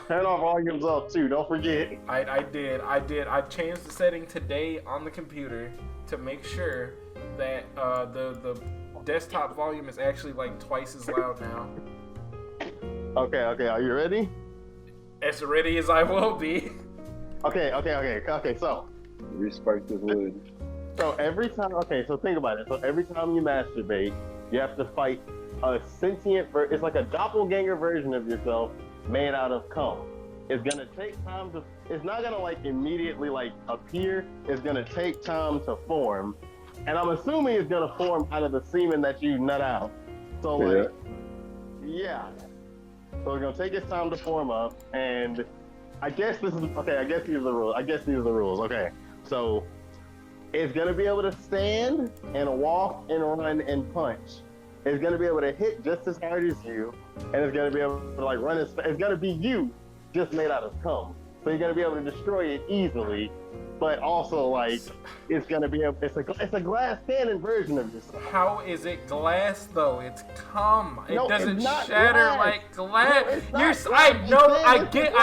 Turn off volumes up too. Don't forget. I did. I changed the setting today on the computer to make sure that the desktop volume is actually like twice as loud now. Okay. Are you ready? As ready as I will be. Okay. Respark this wood. So every time, so think about it. So every time you masturbate, you have to fight a sentient. It's like a doppelganger version of yourself made out of cum. It's gonna take time to. It's not gonna like immediately like appear. It's gonna take time to form, and I'm assuming it's gonna form out of the semen that you nut out. So like, yeah. So it's gonna take its time to form up, and I guess this is okay. I guess these are the rules. Okay, so it's gonna be able to stand and walk and run and punch. It's gonna be able to hit just as hard as you, and it's gonna be able to like run as fast. It's gonna be you, just made out of cum. So you're gonna be able to destroy it easily, but also like it's gonna be it's a glass cannon version of yourself. How is it glass though? It's cum. It doesn't shatter glass. like glass. I get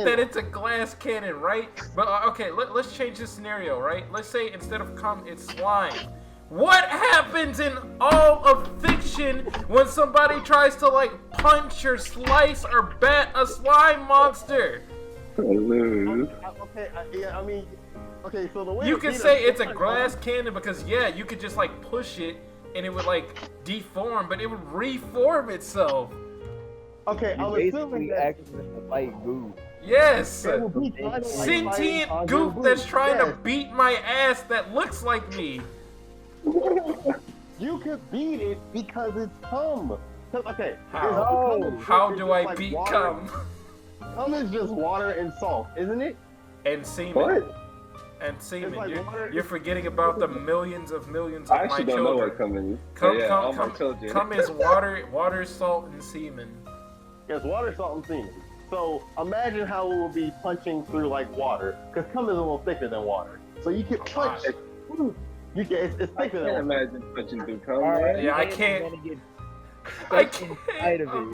that it's a glass cannon, right? But okay, let's change the scenario, right? Let's say instead of cum, it's slime. What happens in all of fiction when somebody tries to like punch or slice or bat a slime monster? Okay, so the way you can say it's a glass cannon because you could just like push it and it would like deform, but it would reform itself. Okay, I'm assuming that actually fight goo. Yes, sentient goop that's trying to beat my ass that looks like me. You could beat it because it's cum. Okay. How do I beat cum? Cum is just water and salt, isn't it? And semen. What? And semen. Like you're forgetting about the millions of I my actually don't know what children. cum is. All my children. Cum is water, salt, and semen. Yes, water, salt, and semen. So imagine how it would be punching through like water, because cum is a little thicker than water. So you can punch. It's thicker I than can't water. imagine punching through cum. Right? Yeah, I can't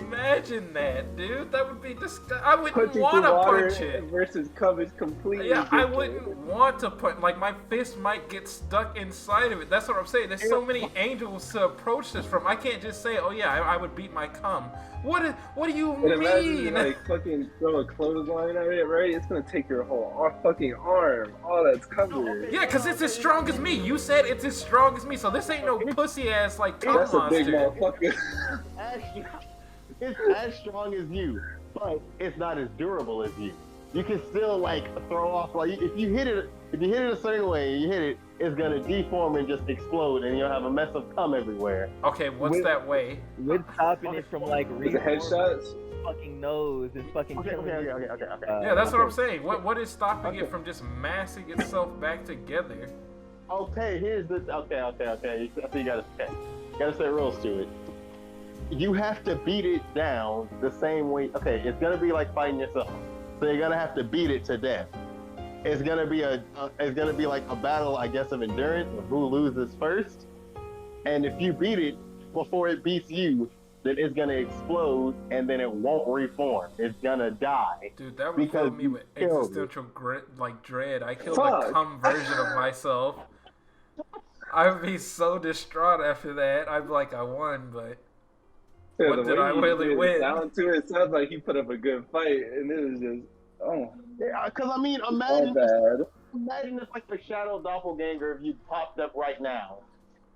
imagine that, dude. That would be disgusting. I wouldn't Punching want through to water punch it. versus cum is completely Yeah, I different. wouldn't want to punch. Like, my fist might get stuck inside of it. That's what I'm saying. There's so many angles to approach this from. I can't just say, oh yeah, I would beat my cum. What do you But imagine you, mean? like fucking throw a clothesline at it, right? It's gonna take your whole fucking arm. All that's covered. Yeah, because it's as strong as me. You said it's as strong as me, so this ain't no pussy ass like cum That's a big monster. motherfucker. It's as strong as you, but it's not as durable as you. You can still like throw off like if you hit it a certain way and you hit it, it's gonna deform and just explode, and you'll have a mess of cum everywhere. Okay, what's that way? We're stopping it from like Is it headshots? fucking nose and fucking Okay. Yeah, that's what I'm saying. What is stopping it from just massing itself back together? Okay, here's the okay. You gotta set rules to it. You have to beat it down the same way. Okay, it's gonna be like fighting yourself, so you're gonna have to beat it to death. It's gonna be like a battle, I guess, of endurance of who loses first. And if you beat it before it beats you, then it's gonna explode and then it won't reform. It's gonna die. Dude, that would fill me with existential dread. I killed Fuck. the cum version of myself. I would be so distraught after that. I'd be like, I won, but Yeah, what the did way I you really did win? Sound to it sounds like he put up a good fight, and it was just Yeah, because I mean, so imagine bad. if like the shadow doppelganger if you popped up right now,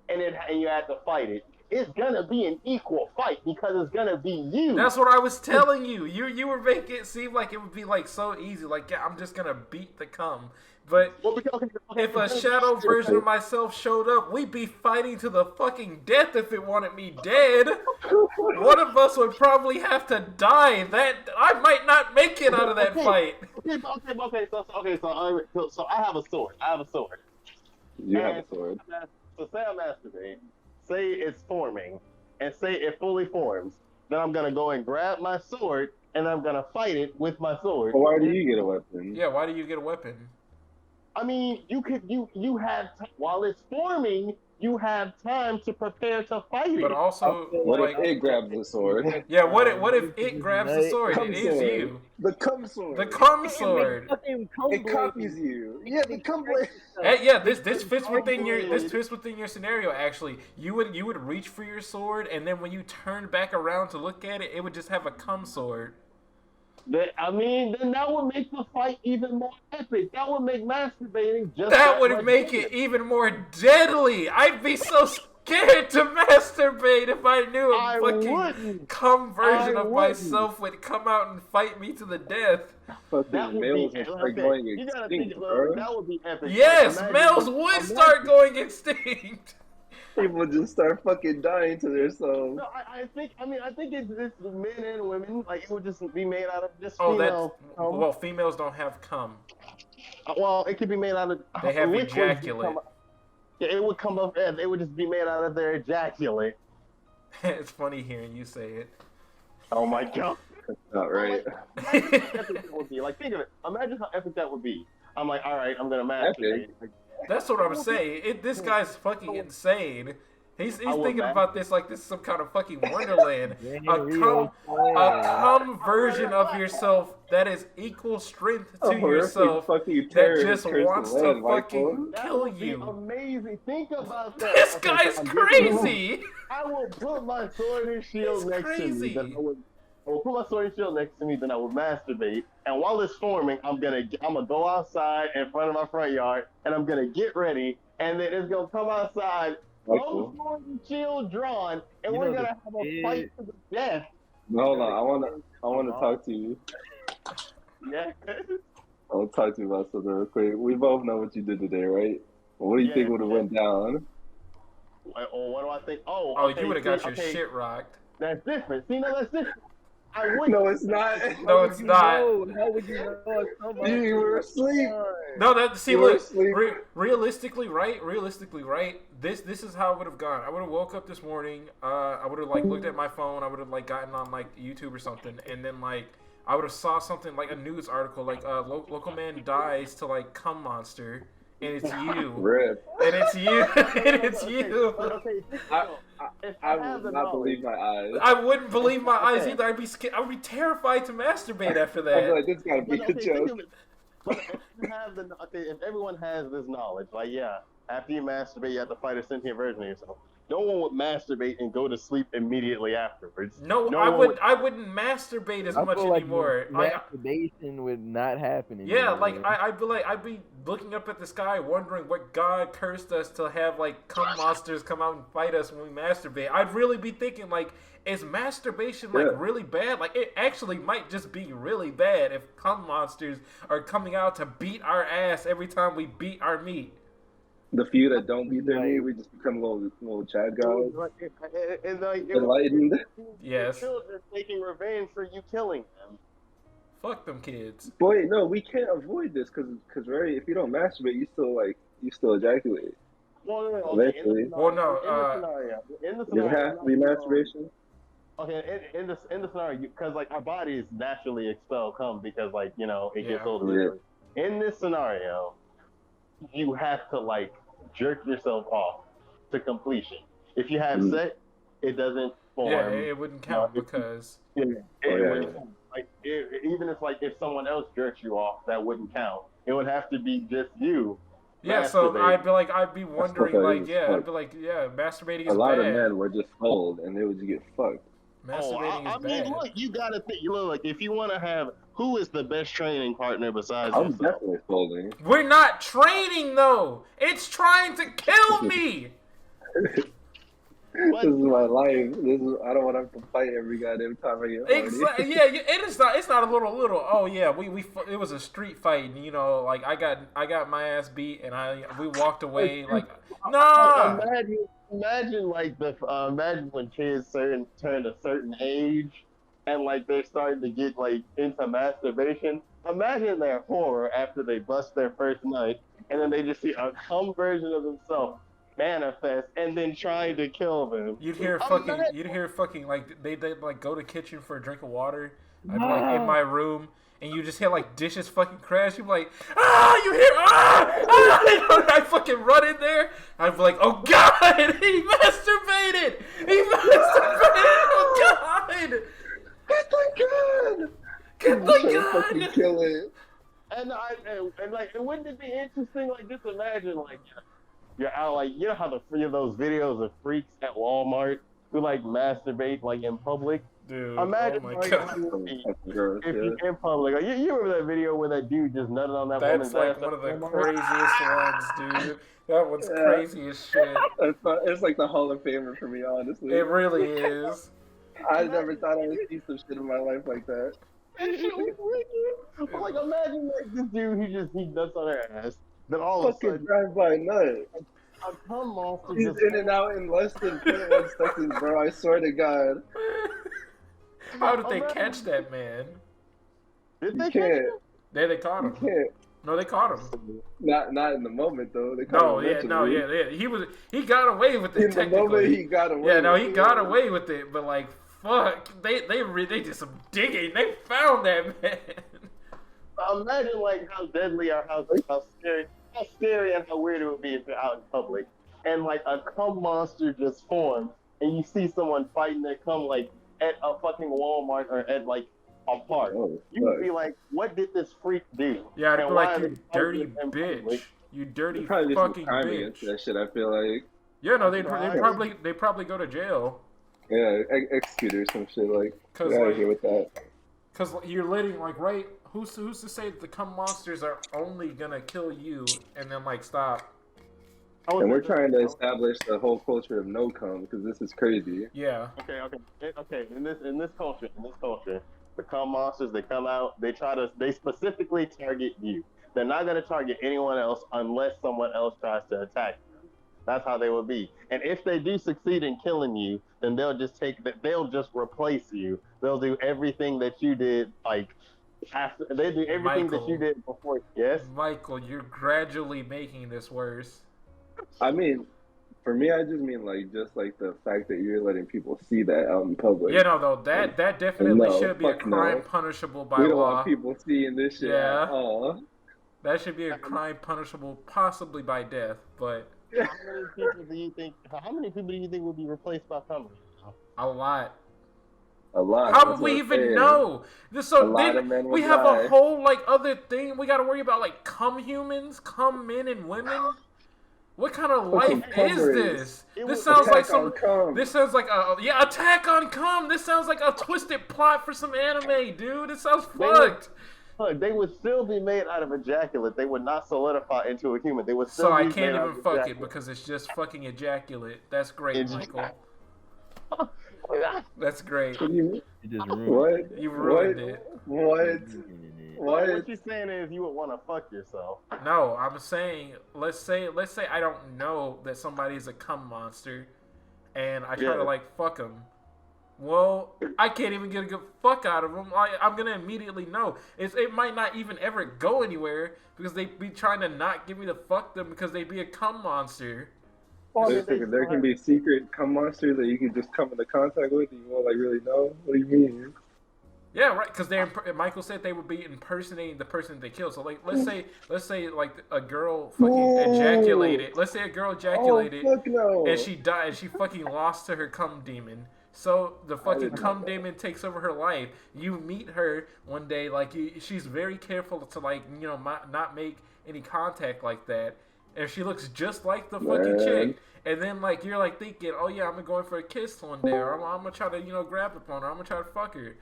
and you had to fight it. It's gonna be an equal fight because it's gonna be you. That's what I was telling you. You were making it seem like it would be like so easy. Like, yeah, I'm just gonna beat the cum. But if a shadow version of myself showed up, we'd be fighting to the fucking death if it wanted me dead. One of us would probably have to die. That I might not make it out of that fight. So I have a sword. You have a sword. So say I masturbate. Say it's forming, and say it fully forms. Then I'm gonna go and grab my sword, and I'm gonna fight it with my sword. Well, why do you get a weapon? Yeah, why do you get a weapon? I mean, you have while it's forming, you have time to prepare to fight But it. also, What like, if it grabs the sword? yeah, what if it grabs the sword? It Cum is sword. you. The cum The sword. cum It makes sword. fucking cum It blade. copies you. Yeah, the cum blade. Hey, yeah, this fits within your Blade. scenario. Actually, you would reach for your sword, and then when you turned back around to look at it, it would just have a cum sword. I mean, then that would make the fight even more epic. That would make masturbating just That that would much make better. it even more deadly. I'd be so scared to masturbate if I knew a I fucking wouldn't. cum version I of wouldn't. myself would come out and fight me to the death. That Fucking would be males will start okay. going You gotta think. extinct, Look, bro. that would be epic. Yes, Like, males would start going extinct. People just start fucking dying to themselves. No, I think. I mean, I think it's men and women. Like it would just be made out of just Oh, that's female. well, females don't have cum. Well, it could be made out of. They have liquids that ejaculate. Yeah, it would come up. It would just be made out of their ejaculate. It's funny hearing you say it. Oh my god. Not right. Imagine how epic that would be. Like, think of it. Imagine how epic that would be. I'm like, all right, I'm gonna masturbate. Epic? That's what I'm saying. This guy's fucking insane. He's thinking about this like this is some kind of fucking wonderland. A cum version of yourself that is equal strength to yourself that just wants to fucking kill you. Amazing. Think about that. This guy's crazy. I will put my sword and shield next to me. Then I will put my sword and shield next to me. Then I will masturbate. And while it's forming, I'm gonna go outside in front of my front yard, and I'm gonna get ready. And then it's gonna come outside, no sword and shield drawn, and we're gonna have a fight to the death. Hold on, I wanna talk to you. Yeah. I wanna talk to you about something real quick. We both know what you did today, right? What do you think would have went down? What do I think? Oh, Oh, you would have got your shit rocked. That's different. See, no, that's different. I would. No, it's not. No, it's not. How would you know? You were asleep. No, that see, You were look. asleep. Realistically, right? This is how it would have gone. I would have woke up this morning. I would have like looked at my phone. I would have like gotten on like YouTube or something, and then like I would have saw something like a news article like local man dies to like cum monster, and it's you. Rip. And it's you. And it's you. I would not believe my eyes. I wouldn't believe my eyes either. I'd be scared. I would be terrified to masturbate after I'd be that. like, this gotta be a joke. But if you have if everyone has this knowledge, like after you masturbate, you have to fight a sentient version of yourself. No one would masturbate and go to sleep immediately afterwards. No, I wouldn't masturbate as much anymore. Masturbation would not happen anymore. Yeah, like I'd be looking up at the sky, wondering what God cursed us to have like cum monsters come out and fight us when we masturbate. I'd really be thinking like, is masturbation like really bad? Like it actually might just be really bad if cum monsters are coming out to beat our ass every time we beat our meat. The few that don't beat their meat, we just become little Chad guys. Enlightened. Enlightened. Yes. Children taking revenge for you killing them. Fuck them kids. Boy, no, we can't avoid this because right, if you don't masturbate, you still ejaculate. Well, no, eventually. In the It has to be masturbation. Okay, in the scenario, because like our bodies naturally expel cum because like it gets older. Yeah. In this scenario, you have to like jerk yourself off to completion. If you have sex, it doesn't form. Yeah, it wouldn't count because. Even if someone else jerks you off, that wouldn't count. It would have to be just you. Yeah, so I'd be wondering masturbating is bad. A lot of men were just old and they would just get fucked. Masturbating is bad. Look, you gotta think. Look, if you want to have, who is the best training partner besides I'm yourself? definitely folding. We're not training though. It's trying to kill me. This is my life. I don't want to have to fight every goddamn time I get horny. Exactly. Yeah, it is not. It's not a little. Oh yeah, it was a street fight, and like I got my ass beat, and we walked away like nah. Imagine like imagine when kids turn a certain age, and like they're starting to get like into masturbation. Imagine their horror after they bust their first nut, and then they just see a cum version of themselves manifest and then trying to kill them. You'd hear fucking like they like go to kitchen for a drink of water. I'd be like in my room and you just hear like dishes fucking crash, you be like, ah, you hear, I fucking run in there. I'd be like, oh god, he masturbated! He masturbated! Oh god! Get the gun! Get the Fucking gun! kill it. And like, and wouldn't it be interesting? Like, just imagine, like, you're out, like, you know how those videos of freaks at Walmart who like masturbate like in public. Dude, Imagine oh my like, god. how you would be if you're in public. Like, you remember that video where that dude just nutted on that woman's That's like ass one of the at Walmart? craziest ones, dude. That one's crazy as shit. It's like the Hall of Famer for me, honestly. It really is. I never thought I would see some shit in my life like that. That shit was wicked. But, like, imagine like this dude, he nuts on her ass. Then all of a Fucking sudden, drive-by nut. a cum monster He's just in and out in less than 0.1 seconds, bro. I swear to God. How did they catch that man? Did they You catch can't. him? They caught You him. can't. No, they caught him. Not in the moment though. They caught No, him yeah, eventually. yeah. He got away with it. In the Technically, moment he got away. yeah, no, with he it. got away with it. But like, fuck, they did some digging. They found that man. Imagine like how deadly or how scary and how weird it would be if you're out in public and like a cum monster just forms and you see someone fighting their cum like at a fucking Walmart or at like a park. Oh, You would fuck. be like, what did this freak do? Yeah, I'd And be why like, are you they dirty fighting in bitch. public? You dirty There's probably some fucking time against bitch. that shit. I feel like. Yeah, no, they Right. probably go to jail. Yeah, execute or some shit like. Cause Get out of like, here with that. cause you're letting like right. Who's to say that the cum monsters are only gonna kill you and then like stop? And we're trying to establish the whole culture of no cum because this is crazy. Yeah. Okay. In this culture, the cum monsters, they come out, they specifically target you. They're not gonna target anyone else unless someone else tries to attack you. That's how they will be. And if they do succeed in killing you, then they'll just replace you. They'll do everything that you did, like after they do everything that you did before. Yes. Michael, you're gradually making this worse. I mean, for me, I just mean like just like the fact that you're letting people see that out in public. Yeah, no, though that definitely No, should be a fuck crime no. punishable by We don't law. want people seeing this shit Yeah. at all. That should be a crime punishable possibly by death, but How many people do you think will be replaced by cum? a lot. A lot. How that's would what we I'm even saying. know? So A lot of men we will have die. a whole like other thing we got to worry about, like cum humans, cum men and women. What kind of Fucking life cum is race. this? It This was sounds like Attack on some. cum. This sounds like attack on cum. This sounds like a twisted plot for some anime, dude. It sounds fucked. Look, they would still be made out of ejaculate. They would not solidify into a human. They would still So I be can't made out even of fuck it ejaculate. because it's just fucking ejaculate. That's great, It's- Michael. That's great. What do you mean? You just ruined What? You ruined it. What? it. What? What you're saying is you would want to fuck yourself. No, I'm saying let's say I don't know that somebody's a cum monster, and I try Yeah. to like fuck them. Well, I can't even get a good fuck out of them. I'm gonna immediately know. It might not even ever go anywhere because they be trying to not get me to fuck them because they be a cum monster. There can be secret cum monsters that you can just come into contact with and you won't like really know. What do you mean? Yeah, right. Because Michael said they would be impersonating the person they killed. So like, let's say like a girl fucking ejaculated. Let's say a girl ejaculated Oh, fuck no. and she died. And she fucking lost to her cum demon. So the fucking didn't cum know that. demon takes over her life. You meet her one day, like she's very careful to like not make any contact like that. And she looks just like the fucking Man. chick. And then like you're like thinking, oh yeah, I'm going for a kiss one day, or I'm gonna try to grab upon her. I'm gonna try to fuck her.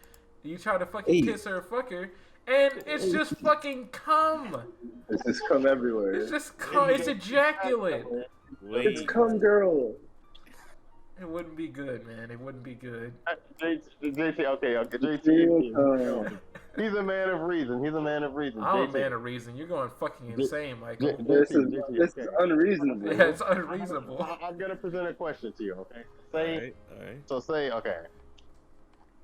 You try to fucking kiss her or fuck her, and it's just fucking cum. It's just cum everywhere. It's just cum. It's ejaculate. It's cum girl. It wouldn't be good, man. It wouldn't be good. JT, okay, JT. Real cum. He's a man of reason. I'm I'm a man of reason. You're going fucking insane, Michael. This is unreasonable. Yeah, it's unreasonable. I'm gonna present a question to you, okay? Say, Alright. so say, okay.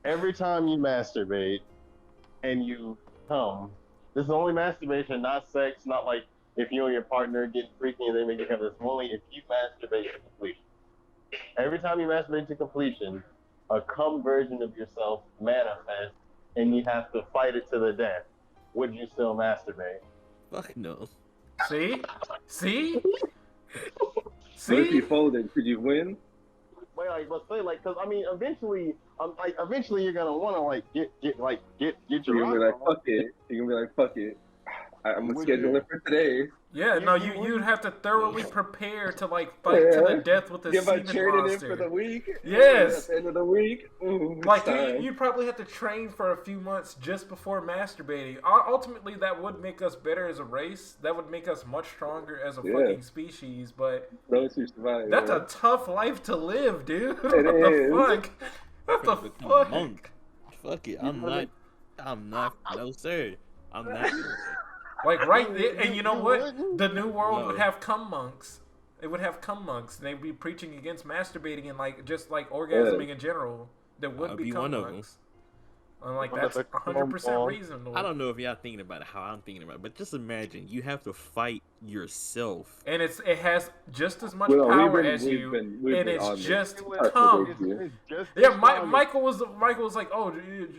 Every time you masturbate and you come, this is only masturbation, not sex, not like if you and your partner get freaky and they make you have this. Only if you masturbate to completion. Every time you masturbate to completion, a cum version of yourself manifests, and you have to fight it to the death. would you still masturbate? Fuck no. See? See? What if you See? folded? Could you win? Wait, like, but say, like, cause I mean, eventually you're gonna wanna like get your You're gonna be rock like, on. fuck it. You're gonna be like, fuck it. I'm gonna Would schedule you? it for today. Yeah, no, you'd have to thoroughly prepare to like fight to the death with the Get my semen training in monster. for the week. Yes. At the end of the week. Ooh, Like time. you'd probably have to train for a few months just before masturbating. Ultimately, that would make us better as a race. That would make us much stronger as a fucking species. But Those who survive. that's yeah. a tough life to live, dude. What It the is. fuck? What the Become a fuck? monk. Fuck it. I'm not. No sir. I'm not. doing that. Like right there, and you know what? wouldn't? The new world No. would have cum monks. It would have cum monks. They'd be preaching against masturbating and like just like orgasming in general. There would I'll be be cum one of monks. And like Well, that's that's a 100% cum reasonable. I don't know if y'all thinking about it how I'm thinking about it, but just imagine you have to fight yourself. And it has just as much Well, power we've as been- you, we've and been it's on this. just That's cum. ridiculous. It's just Yeah, as strong Michael was like, "Oh,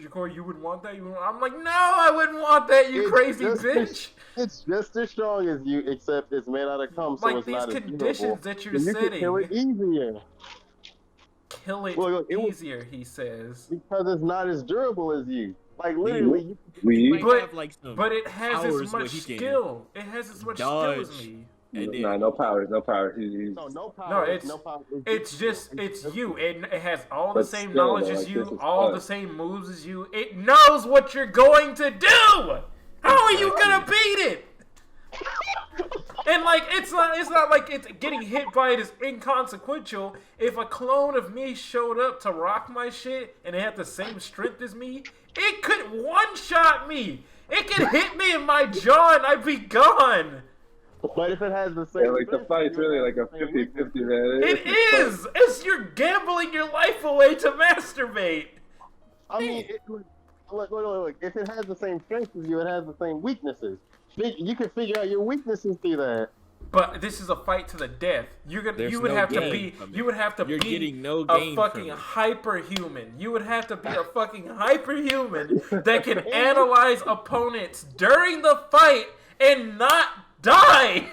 Jacory, you wouldn't want that." I'm like, "No, I wouldn't want that, you It's crazy just bitch." It's just as strong as you, except it's made out of cum, so Like it's these not as conditions durable. that you're And you can kill it setting, easier kill it Look, it was- easier. He says. because it's not as durable as you. Like literally, you We might But- have like some But it has powers as where much he can skill. It has as much skill as dodge. me. and then no powers. He's no power. No, it's- no power. It's you. It has all the But same still, knowledge though, as like, you, this is all fun. the same moves as you. It knows what you're going to do. How are you gonna beat it? And like it's not like it's getting hit by it is inconsequential. If a clone of me showed up to rock my shit and it had the same strength as me, it could one-shot me. It could hit me in my jaw and I'd be gone. But if it has the same, yeah, like the strength, fight's you really have like a the same 50-50, weakness. man. It is. It's you're gambling your life away to masturbate. I mean, look. If it has the same strength as you, it has the same weaknesses. You can figure out your weaknesses through that. But this is a fight to the death. You There's would no have to gain be from it. you would have to You're be getting no a gain fucking from it. hyperhuman. You would have to be a fucking hyperhuman that can analyze opponents during the fight and not die.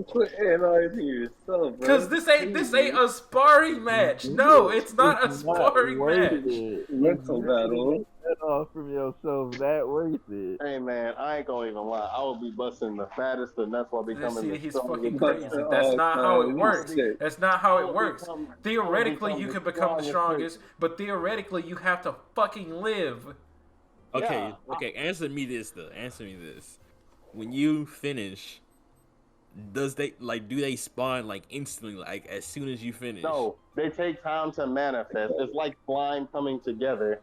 Quit analyzing yourself, bro. Cause this ain't a sparring match. No, it's not a It's sparring worth match. it. Mental battle. Get off from yourself. That worth it. Hey man, I ain't gonna even lie. I would be busting the fattest of nuts while becoming See, the he's strongest fucking man. crazy. Busting That's all not how it time. works. Shit. That's not how I it will works. become- Theoretically, I will you become can the become the strongest strongest, but theoretically, you have to fucking live. Okay, Yeah. okay. Answer me this though. Answer me this. When you finish, do they spawn like instantly, like as soon as you finish? No, they take time to manifest. It's like slime coming together.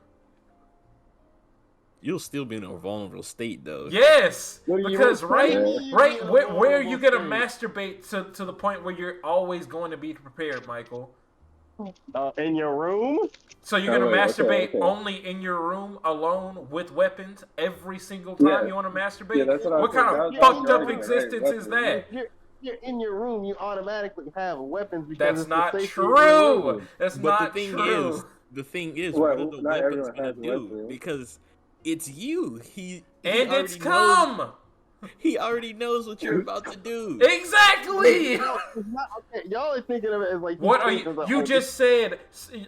You'll still be in a vulnerable state though. Yes, What do you because mean? right, Yeah. where are you gonna Yeah. masturbate to the point where you're always going to be prepared, Michael? In your room? So you're gonna Oh, wait, masturbate okay. only in your room alone with weapons every single time Yeah. you want to masturbate? Yeah, that's what I What said. kind That of was fucked my up argument, existence right? is that? You're in your room. You automatically have weapons because That's it's the not safety of your true. room. That's But not the thing true. is, Well, what are the not weapons everyone gonna has do? weapons. Because it's you. He And already it's knows- cum. He already knows what you're about to do. Exactly. No, it's not, okay, y'all are thinking of it as like What are think of you? the You whole- just said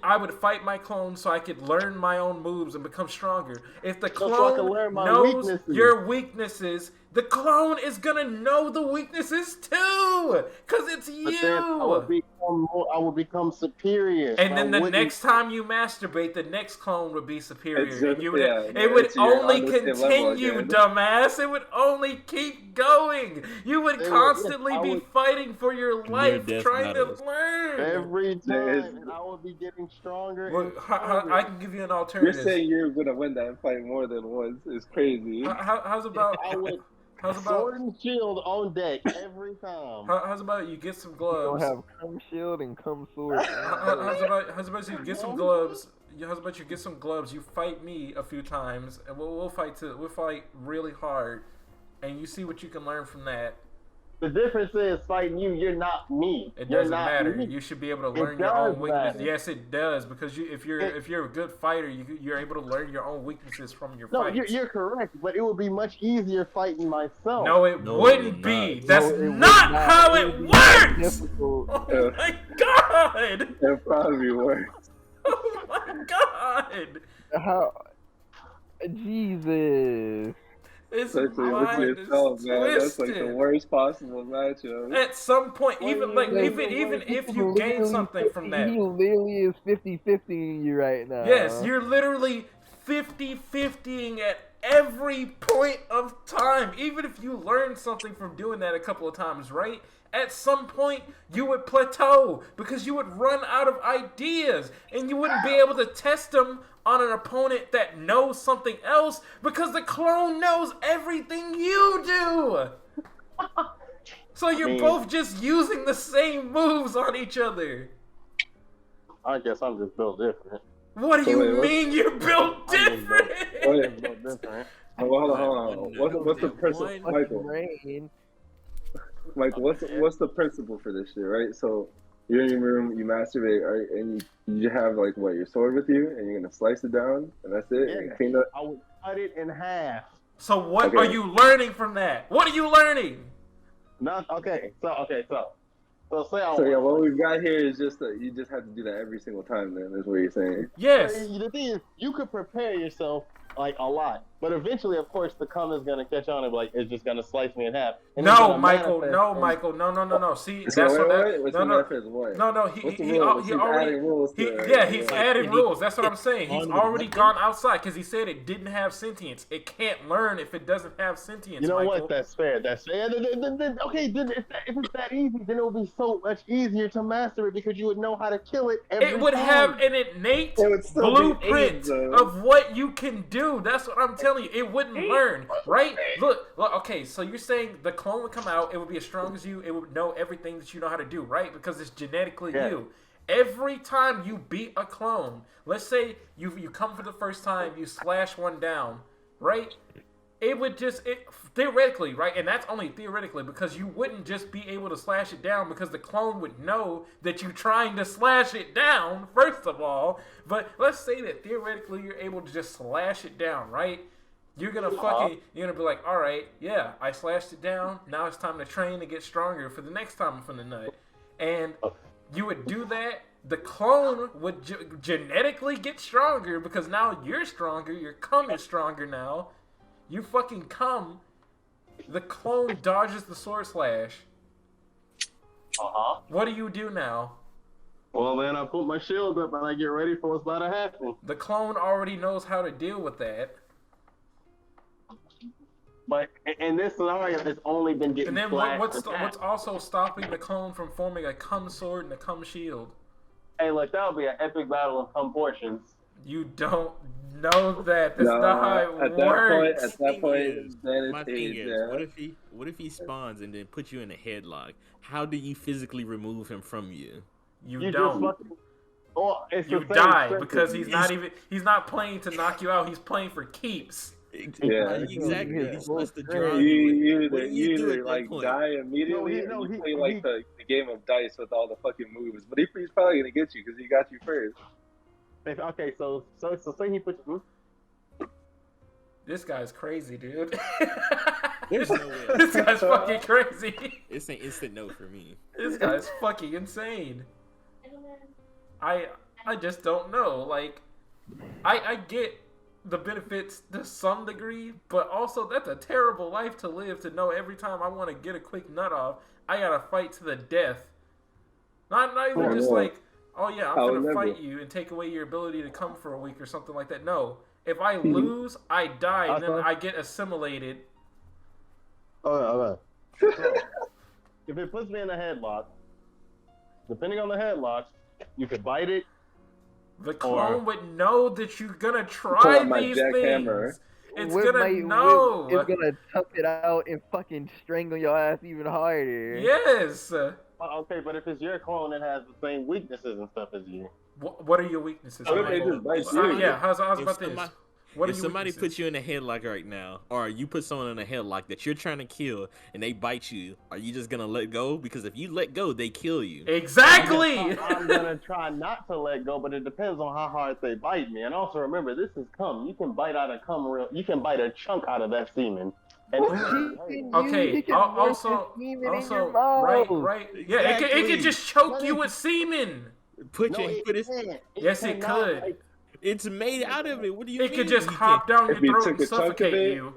I would fight my clone so I could learn my own moves and become stronger. If the So I clone can learn my knows weaknesses. your weaknesses, the clone is gonna know the weaknesses too, cause it's But then I would become superior. And then I the wouldn't- next time you masturbate, the next clone would be superior. It's And just- you would, yeah, it would it's you're only on the same level continue, again. dumbass. It would only keep going. You would It would- constantly I be would- fighting for your life, death trying battles. to learn. every There time, is- and I would be getting stronger. Well, and stronger. I can give you an You're alternative. saying you're gonna win that fight more than once. It's crazy. How's about I would how's sword about and shield on deck every time. how's about you get some You don't gloves? have cum shield and cum sword. How's about you get some gloves? How's about you get some gloves? You fight me a few times, and we'll fight really hard, and you see what you can learn from that. The difference is fighting you. You're not me. It You're doesn't not matter. me. You should be able to It learn your does own weaknesses. matter. Yes, it does because if you're a good fighter, you're able to learn your own weaknesses from your No, fights. you're correct, but it would be much easier fighting myself. No, it No, wouldn't it be. not. That's No, it would not not. how It it would be more works. difficult. Oh my god! It'll probably be worse. Oh my god! How? Jesus. It's Especially with mind yourself, is man. That's like the twisted. worst possible matchup. At some point, Wait, even wait, wait, even wait. if you gain Literally something from 50 that, He literally is 50-50 you right now. yes, you're literally 50-50ing at every point of time. Even if you learn something from doing that a couple of times, right? At some point, you would plateau because you would run out of ideas and you wouldn't be able to test them on an opponent that knows something else because the clone knows everything you do. So you're both just using the same moves on each other. I guess I'm just built different. What do So you wait, what- mean you're built I'm just different? built different. Hold on. What's the principle, Fucking Michael? brain. Mike, what's the principle for this shit, right? So you're in your room, you masturbate, right? And you have like what, your sword with you, and you're gonna slice it down, and that's it. Yeah. And clean up. I would cut it in half. So what Okay. are you learning from that? What are you learning? Not okay. So say I So yeah, want. what we've got here is just that you just have to do that every single time. Then is what you're saying. Yes. The thing is, you could prepare yourself like a lot, but eventually, of course, the cum is gonna catch on and be like, it's just gonna slice me in half. And it's No, gonna Michael. manifest No, in- Michael. No. See, So that's wait, what wait, that. what's No, the no. method? What? No, What's the he rule? He's already. adding rules to it. Yeah, he's Like, added if rules. That's what I'm it's saying. He's on already the gone outside because he said it didn't have sentience. It can't learn if it doesn't have sentience. You know Michael. what? That's fair. That's fair. Okay, then if it's that easy, then it would be so much easier to master it because you would know how to kill it every It would time. have an innate It would still be blueprint AIDS, though. of what you can do. That's what I'm telling you. It wouldn't learn, right? Look, okay, so you're saying the clone would come out, it would be as strong as you, it would know everything that you know how to do, right? Because it's genetically Yeah. you. Every time you beat a clone, let's say you come for the first time, you slash one down, right? It would theoretically, right? And that's only theoretically because you wouldn't just be able to slash it down because the clone would know that you're trying to slash it down, first of all. But let's say that theoretically you're able to just slash it down, right? You're gonna you're gonna be like, all right, yeah, I slashed it down. Now it's time to train to get stronger for the next time from the nut. And you would do that. The clone would genetically get stronger because now you're stronger. Your cum is stronger now. You fucking come. The clone dodges the sword slash. What do you do now? Well, then I put my shield up and I get ready for what's about to happen. The clone already knows how to deal with that. But in this scenario, it's only been getting And then slashed what's in half. what's also stopping the clone from forming a cum sword and a cum shield? Hey, look, that would be an epic battle of cum portions. You don't know that. That's not how it works. At that point, then My it's thing age, is, yeah. what if he spawns and then puts you in a headlock? How do you physically remove him from you? You You don't. just fucking. Oh, it's You the same die strength because as he's not playing to knock you out. He's playing for keeps. Yeah. Exactly. He's supposed to You, draw you. you What either, do you you do either at that like point? die immediately, No, or you he- play like the game of dice with all the fucking moves. But he's probably gonna get you because he got you first. Okay, so say he puts. This guy's crazy, dude. There's no way. This guy's fucking crazy. It's an instant no for me. This guy's fucking insane. I just don't know. Like, I get the benefits to some degree, but also that's a terrible life to live, to know every time I want to get a quick nut off, I gotta fight to the death. Not even Oh, just yeah. like, oh yeah, I'm I gonna remember. fight you and take away your ability to come for a week or something like that. No. If I lose, I die, and then Okay. I get assimilated. Okay. If it puts me in a headlock, depending on the headlock, you could bite it. The clone would know that you're gonna Pull try out my these jackhammer. things. It's Whip gonna might- know. Whip is gonna tough it out and fucking strangle your ass even harder. Yes. Okay, but if it's your clone, it has the same weaknesses and stuff as you. What are your weaknesses? What if they Michael? just bite you? Yeah, how's If about this? somebody- What if are your somebody weaknesses? puts you in a headlock right now, or you put someone in a headlock that you're trying to kill, and they bite you, are you just gonna let go? Because if you let go, they kill you. Exactly. I'm gonna try not to let go, but it depends on how hard they bite me. And also remember, this is cum. You can bite out of cum real. You can bite a chunk out of that semen. And Okay. Also, right. Yeah, it could Exactly. just choke you with semen. Put his. Yes, it could. It's made out of it. What do you mean? It could just You hop down your If you throat took and a chunk of suffocate it, you.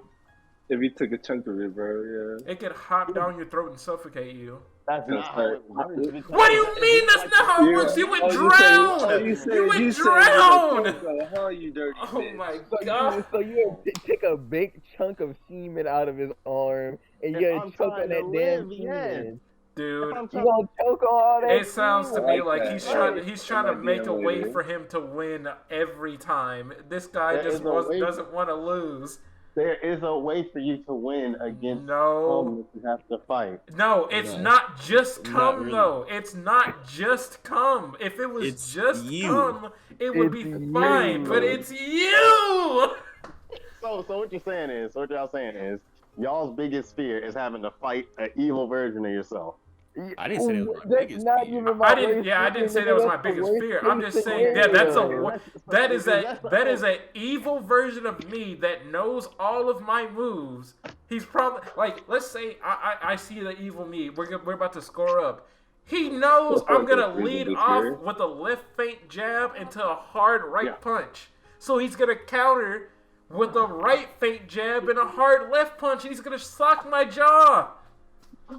If you took a chunk of it, bro, yeah. It could hop down your throat and suffocate you. That's not how it works. What do you mean that's not how it works? You would drown! You would drown! How you dirty Oh bitch. my So god. you take a big chunk of semen out of his arm and you're I'm gonna choke trying on to that damn live, yes. semen. Dude, I'm You trying gonna choke on all that it sounds to semen? me like like that. he's trying to That make a might be way later. for him to win every time. This guy There just is a way- doesn't want to lose. There is a way for you to win against No. cum that you have to fight. No, it's No. not just Not cum really. though. It's not just cum. If it was It's just you. cum, it would It's be you. fine. But it's you. So what you're saying is, what y'all saying is, y'all's biggest fear is having to fight an evil version of yourself. I didn't say that was my That's biggest not fear. even my I didn't. worst Yeah, I didn't fear, say that was nigga. my That's the biggest worst fear. I'm case just saying that scenario. that is a evil version of me that knows all of my moves. He's probably like, let's say I see the evil me. We're about to score up. He knows I'm gonna lead off with a left feint jab into a hard right punch. So he's gonna counter with a right feint jab and a hard left punch, and he's gonna sock my jaw.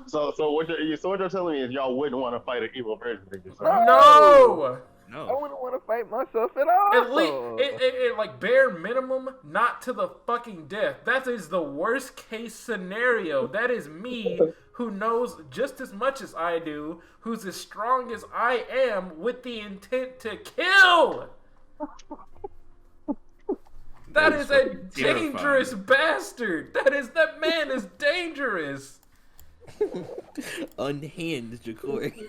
So what you're telling me is y'all wouldn't want to fight an evil version of yourself. No. I No. wouldn't want to fight myself at all. At least, it like bare minimum, not to the fucking death. That is the worst case scenario. That is me, who knows just as much as I do, who's as strong as I am, with the intent to kill. That is a dangerous bastard. That man is dangerous. Unhinged, Jacory.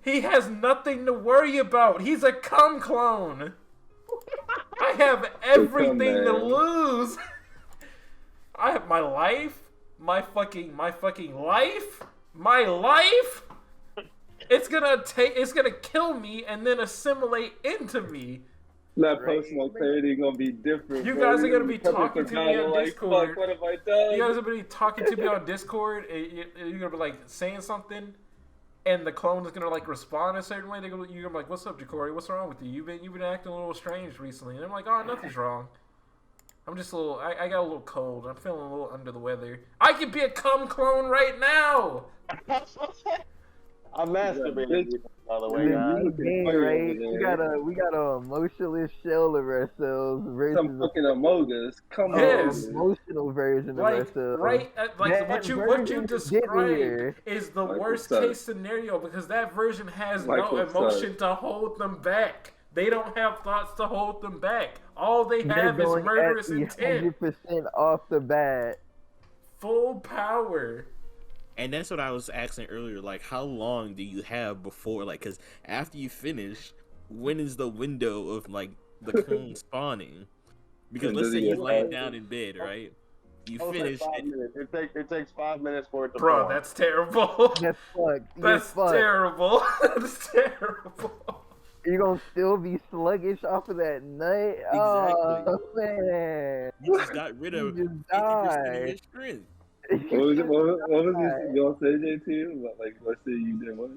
He has nothing to worry about. He's a cum clone. I have everything to lose. I have my life, my fucking life, my life. It's gonna kill me and then assimilate into me. That personal clarity gonna be different. You bro. guys are gonna be You're talking to me on like, Discord. Fuck, what have I done? You guys are gonna be talking to me on Discord. You're gonna be like saying something, and the clone is gonna like respond a certain way. You're gonna be like, "What's up, Jacory? What's wrong with you? You've been acting a little strange recently." And I'm like, "Oh, nothing's wrong. I'm just a little. I got a little cold. I'm feeling a little under the weather. I could be a cum clone right now." I'm masturbating, by the way, guys. Right? We got a emotionless shell of ourselves versus Some fucking Among Us. Come Yes. on. emotional version of Like ourselves. right, like That what you version described here. is the Like worst what's up? case scenario because that version has Like no what's emotion up? to hold them back. They don't have thoughts to hold them back. All they They're have is going murderous at the intent, 100% off the bat. full power. And that's what I was asking earlier. Like, how long do you have before, like, because after you finish, when is the window of like the clone spawning? Because let's say you're laying down in bed, right? You finish. 5 minutes. It takes 5 minutes for it to Bro, form. that's terrible. That's fucked. That's terrible. That's terrible. You're gonna still be sluggish off of that nut? Oh, man. You just got rid of You just 50% of died. your strength. What was this? Y'all say JT? Like, let's say you did what?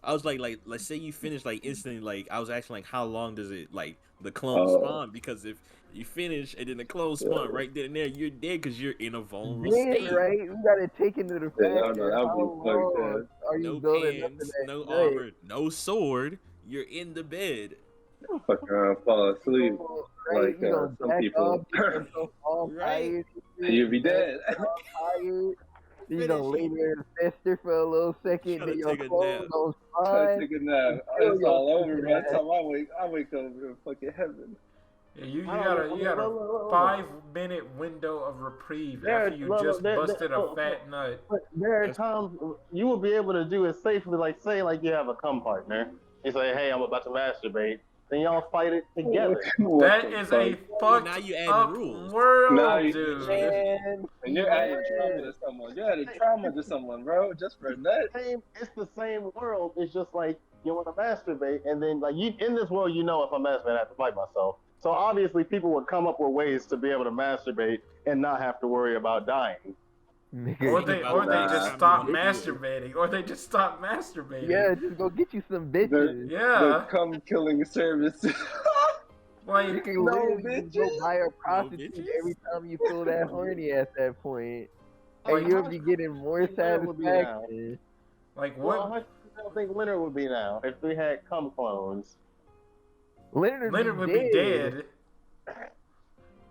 I was like, let's say you finish like instantly. Like, I was asking like, how long does it like the clone spawn? Because if you finish and then the clone spawn right then and there, you're dead because you're in a vulnerable state. Right? We gotta take into the fact Yeah, that that how would be fucked long up. are you No building up to pants, that no nut? armor, no sword. You're in the bed. Fuck around, fall asleep. Right? Like, You gonna some back people. up, get yourself all Right. tired, You'll be dead. all tired. You gonna lay Finishing. there and fester for a little second, Tryna then your take a clothes nap. gonna I fine. take a nap. Kill It's all your over by the fucking time I wake up in fucking heaven. Yeah, you I got don't know. a Look. 5-minute window of reprieve There- after you look, just there- busted there- a fat nut. But there are times you will be able to do it safely, like say like you have a cum partner. You say, hey, I'm about to masturbate. then y'all fight it together. That is a fucked Now you add up rules. world, Now you- dude. Man, And you're adding trauma to someone. You're adding trauma to someone, bro, just for a nut. It's the same world. It's just like you want to masturbate, and then like you in this world, you know, if I masturbate, I have to fight myself. So obviously, people would come up with ways to be able to masturbate and not have to worry about dying. Or nigga. they Nah. just stop masturbating. Or they just stop masturbating. Yeah, just go get you some bitches. The Yeah. cum killing service. You Like, can No literally just go bitches. buy a prostitute bitches? every time you feel that horny at that point. And Like, you'll be getting more That would be now. satisfaction. like Well, what? how much do you think Leonard would be now if we had cum clones? Leonard Leonard would be dead.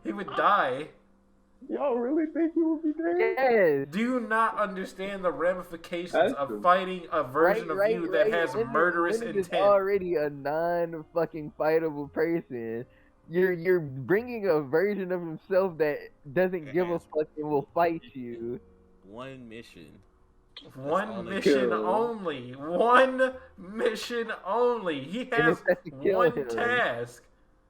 He would die. Y'all really think he would be dead? Yes. Do you not understand the ramifications That's of true. fighting a version of you that has Leonard- murderous Leonard is intent? already a non-fucking fightable person. You're bringing a version of himself that doesn't give a fuck and will fight you. One mission. all One they mission kill. only. One mission only. He And has it's just to kill one him. task: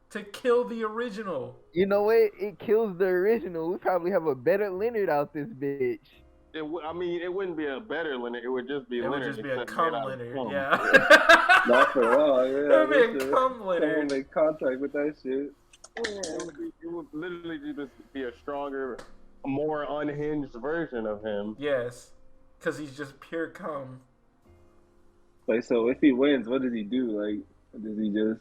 to kill the original. You know what? It kills the original. We probably have a better Leonard out this bitch. I mean, it wouldn't be a better Leonard. It would just be It would Leonard. just be a except cum made out of Leonard. cum. Yeah. Not for long, yeah. It would be that's a it. cum Someone Leonard. make contact with that shit. It would literally just be a stronger, more unhinged version of him. Yes. Because he's just pure cum. Like, so if he wins, what does he do? Like, does he just?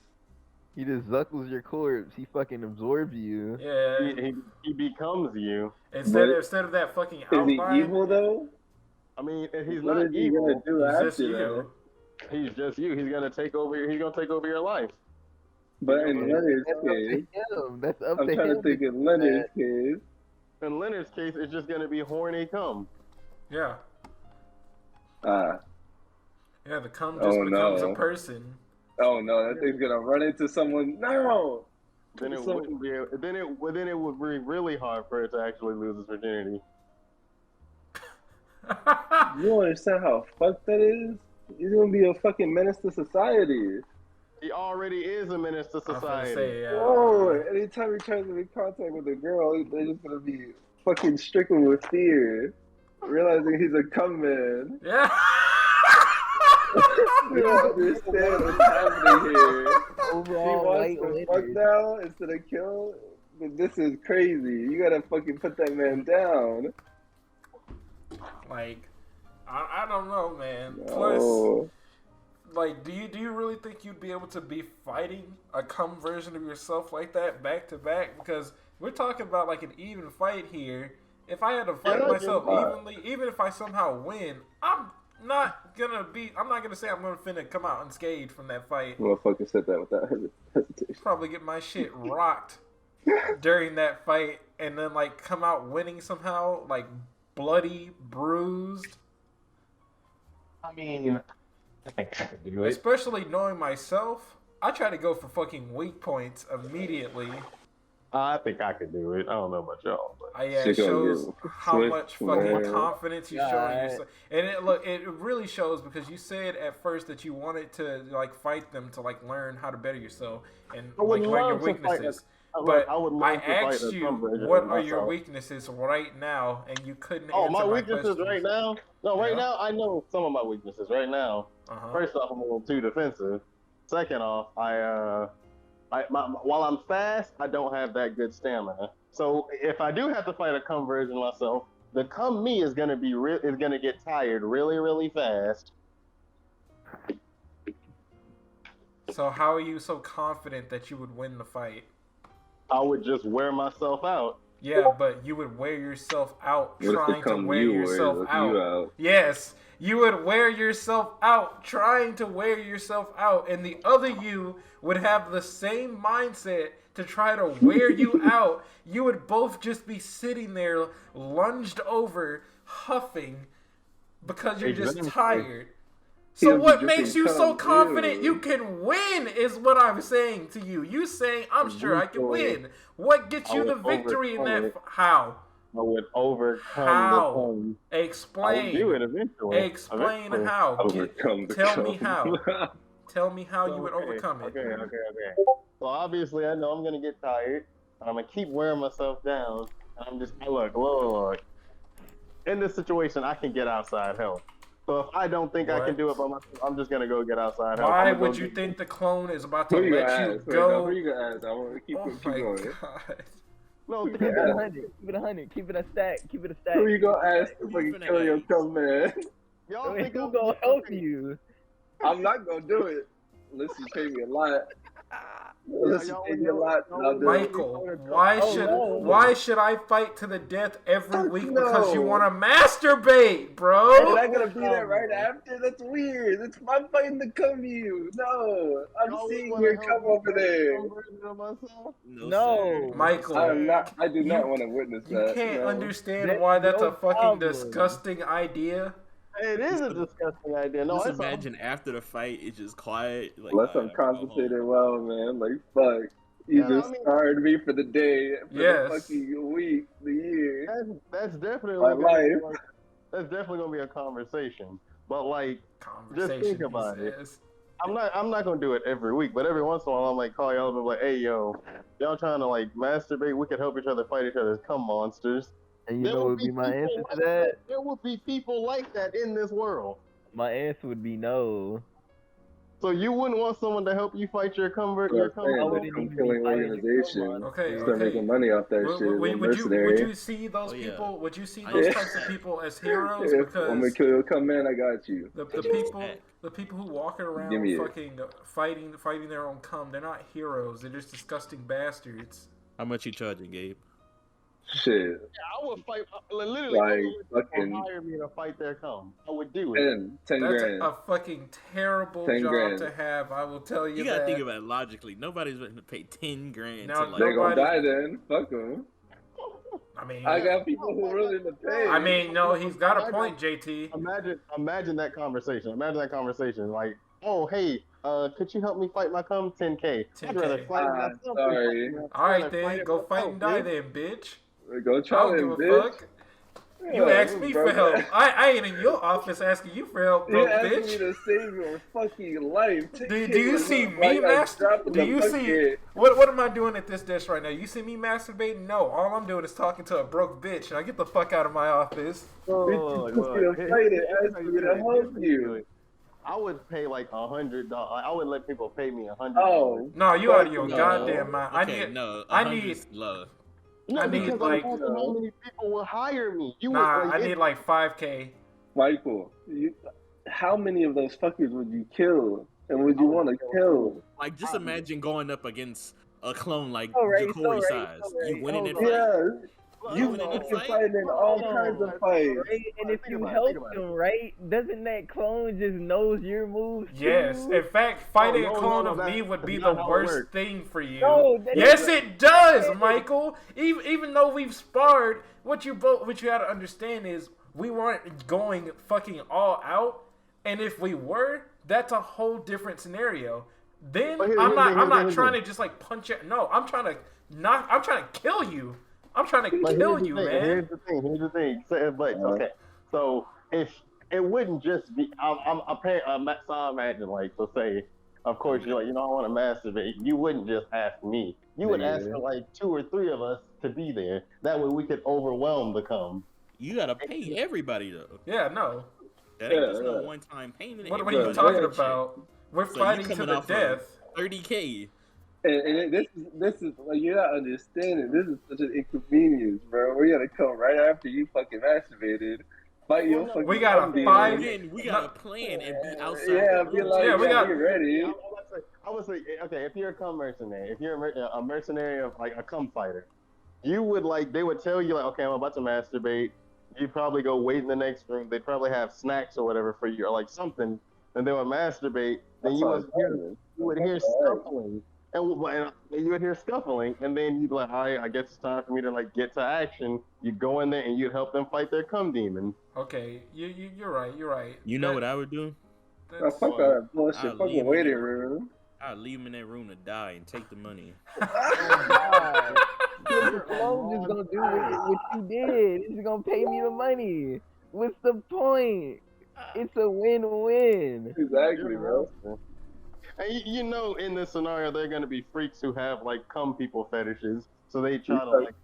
He just zuckles your corpse. He fucking absorbs you. Yeah. He becomes you. Instead of that fucking Is he outline, evil though? I mean, he's What not is he evil. gonna do he's after just you. that? He's just you. He's gonna take over your life. But in Leonard's That's up to case, him. That's up I'm to trying him. to think in Leonard's case. In Leonard's case, it's just gonna be horny cum. Yeah. Ah, Yeah, the cum just Oh, becomes no. a person. oh no, that thing's gonna run into someone. No. Then it So- wouldn't be. Then it would be really hard for it to actually lose its virginity. You don't understand how fucked that is? He's gonna be a fucking menace to society. He already is a menace to I was gonna society. say, Oh, anytime he tries to make contact with a girl, they're just gonna be fucking stricken with fear, realizing he's a cum man. yeah. You don't understand what's happening here. He Overall, wants white to fuck Leonard. now instead of kill. But this is crazy. You gotta fucking put that man down. Like, I don't know, man. Plus, Oh, like, do you really think you'd be able to be fighting a cum version of yourself like that back to back? Because we're talking about like an even fight here. If I had to fight Yeah, myself yeah. evenly, even if I somehow win, I'm not gonna say I'm gonna finna come out unscathed from that fight. motherfucker said that without hesitation. Probably get my shit rocked during that fight, and then like come out winning somehow, like bloody, bruised. I mean, I think I could do it. Especially knowing myself, I try to go for fucking weak points immediately. I think I could do it. I don't know about y'all, but Yeah, Shit it gonna shows get how swift, much fucking man. confidence you're showing God. yourself, and it really shows because you said at first that you wanted to like fight them to like learn how to better yourself and I would like learn your love to fight weaknesses. but But I would love I to fight asked a you, cum version what of are your myself. weaknesses right now, and you couldn't Oh, answer my weaknesses questions. right now? No, right Yeah. now I know some of my weaknesses right now. Uh-huh. First off, I'm a little too defensive. Second off, while I'm fast, I don't have that good stamina. So if I do have to fight a cum version of myself, the cum me is gonna get tired really, really fast. So how are you so confident that you would win the fight? I would just wear myself out. Yeah, but you would wear yourself out What if trying the to cum wear you yourself wear out. you out? Yes, you would wear yourself out trying to wear yourself out, and the other you would have the same mindset to try to wear you out. You would both just be sitting there lunged over, huffing because you're just Exactly. tired. He'll So be what drinking makes you so cum, confident ew. you can win is what I'm saying to you. You saying I'm sure I can Victory. win. What gets I you the would victory in that? overcome How? I would overcome How? the cum. I would do Explain. it eventually. Explain Eventually. how. Overcome the Tell cum. me how. Tell me how you would overcome it. Okay. So obviously, I know I'm gonna get tired. I'm gonna keep wearing myself down. And I'm just look. In this situation, I can get outside help. So if I don't think I can do it by myself, I'm just gonna go get outside help. Why would you think the clone is about to let you go? Who you gonna ask? I want to keep going. God. No, Keep it 100. Keep it a stack. Who you gonna ask to fucking kill your cum, man? Y'all think who gonna help you? I'm not gonna do it unless you pay me a lot. Michael, why should I fight to the death every week because you want to masturbate, bro? Am I gonna be there right after? That's weird. I'm fighting to come to you. No, I'm seeing your come over there. No, Michael, I do not want to witness that. You can't understand why that's a fucking disgusting idea. It is a disgusting idea. No, just imagine after the fight, it's just quiet. Like, unless I'm concentrated well, man. Like, fuck. You just scarred me for the day, for the fucking week, the year. That's definitely my life. That's definitely gonna be a conversation. But like, just think about it. I'm not gonna do it every week, but every once in a while, I'm like call y'all up and be like, hey yo, y'all trying to like masturbate? We could help each other fight each other's cum monsters. And you know what would be my answer to that? There would be people like that in this world. My answer would be no. So you wouldn't want someone to help you fight your convert? Your killing organization. Start making money off that shit. Would you see those people? Would you see those types of people as heroes? Because I'm gonna kill you. Come in, I got you. The people who walk around fucking fighting their own cum, they're not heroes. They're just disgusting bastards. How much you charging, Gabe? Shit. Yeah, I would fight. Literally, fucking hire me to fight their cum. I would do it. 10 grand. That's a fucking terrible job to have. I will tell you. You gotta think about it logically. Nobody's going to pay 10 grand. Now, they're gonna die then. Fuck them. I mean, I got people who are willing to pay. I mean, no, he's got a point, JT. Imagine that conversation. Like, oh, hey, could you help me fight my cum? 10K. I'd rather fight myself. Sorry. All right, then. Go fight and die then, bitch. Go try I don't give a fuck. You asked me for help. I ain't in your office asking you for help, bro, bitch. You asked me to save your fucking life. Do you see me masturbate? Do you see what am I doing at this desk right now? You see me masturbating? No, all I'm doing is talking to a broke bitch. Now get the fuck out of my office. I would pay like $100. I would let people pay me $100. Oh no, you out of your goddamn mind. I need low. No, because like how many people will hire me? I need like 5K. Michael, how many of those fuckers would you kill? And would you want to kill? Like, just imagine going up against a clone like Jacory size. You winning in fight? Yeah. You fucking fighting in all kinds of fights. Right? And if you help them, right, doesn't that clone just knows your moves? Yes. In fact, fighting a clone of me would be the worst thing for you. No, yes, it does, Michael. Even though we've sparred, what you got to understand is we weren't going fucking all out, and if we were, that's a whole different scenario. Then I'm not trying to just like punch it. No, I'm trying to kill you. I'm trying to kill you, man. Here's the thing. Okay, so if it wouldn't just be, I'm imagine like, so say, of course you're like, I want to masturbate. You wouldn't just ask me. You would ask for like 2 or 3 of us to be there. That way we could overwhelm the cum. You gotta pay everybody though. Yeah, no. That's no one-time payment. What are you talking about? We're fighting to the death. 30K. And this is like, you're not understanding. This is such an inconvenience, bro. We gotta come right after you fucking masturbated. Fight your fucking. We gotta fight. We gotta plan and be outside. Yeah, be like, we gotta get ready. I would say, okay, if you're a cum mercenary, if you're a mercenary of like a cum fighter, you would like, they would tell you like, okay, I'm about to masturbate. You'd probably go wait in the next room. They'd probably have snacks or whatever for you or like something, and they would masturbate. Then you would hear scuffling. And you would hear scuffling, and then you'd be like, all right, I guess it's time for me to like get to action. You go in there and you'd help them fight their cum demon. Okay, you're right. You know what I would do? Fuck that bullshit. Fucking waiting room. I'd leave him in that room to die and take the money. Oh God. The clone is gonna do what you did. It's gonna pay me the money. What's the point? It's a win-win. Exactly, bro. And you know, in this scenario, they're gonna be freaks who have like cum people fetishes, so they try to like.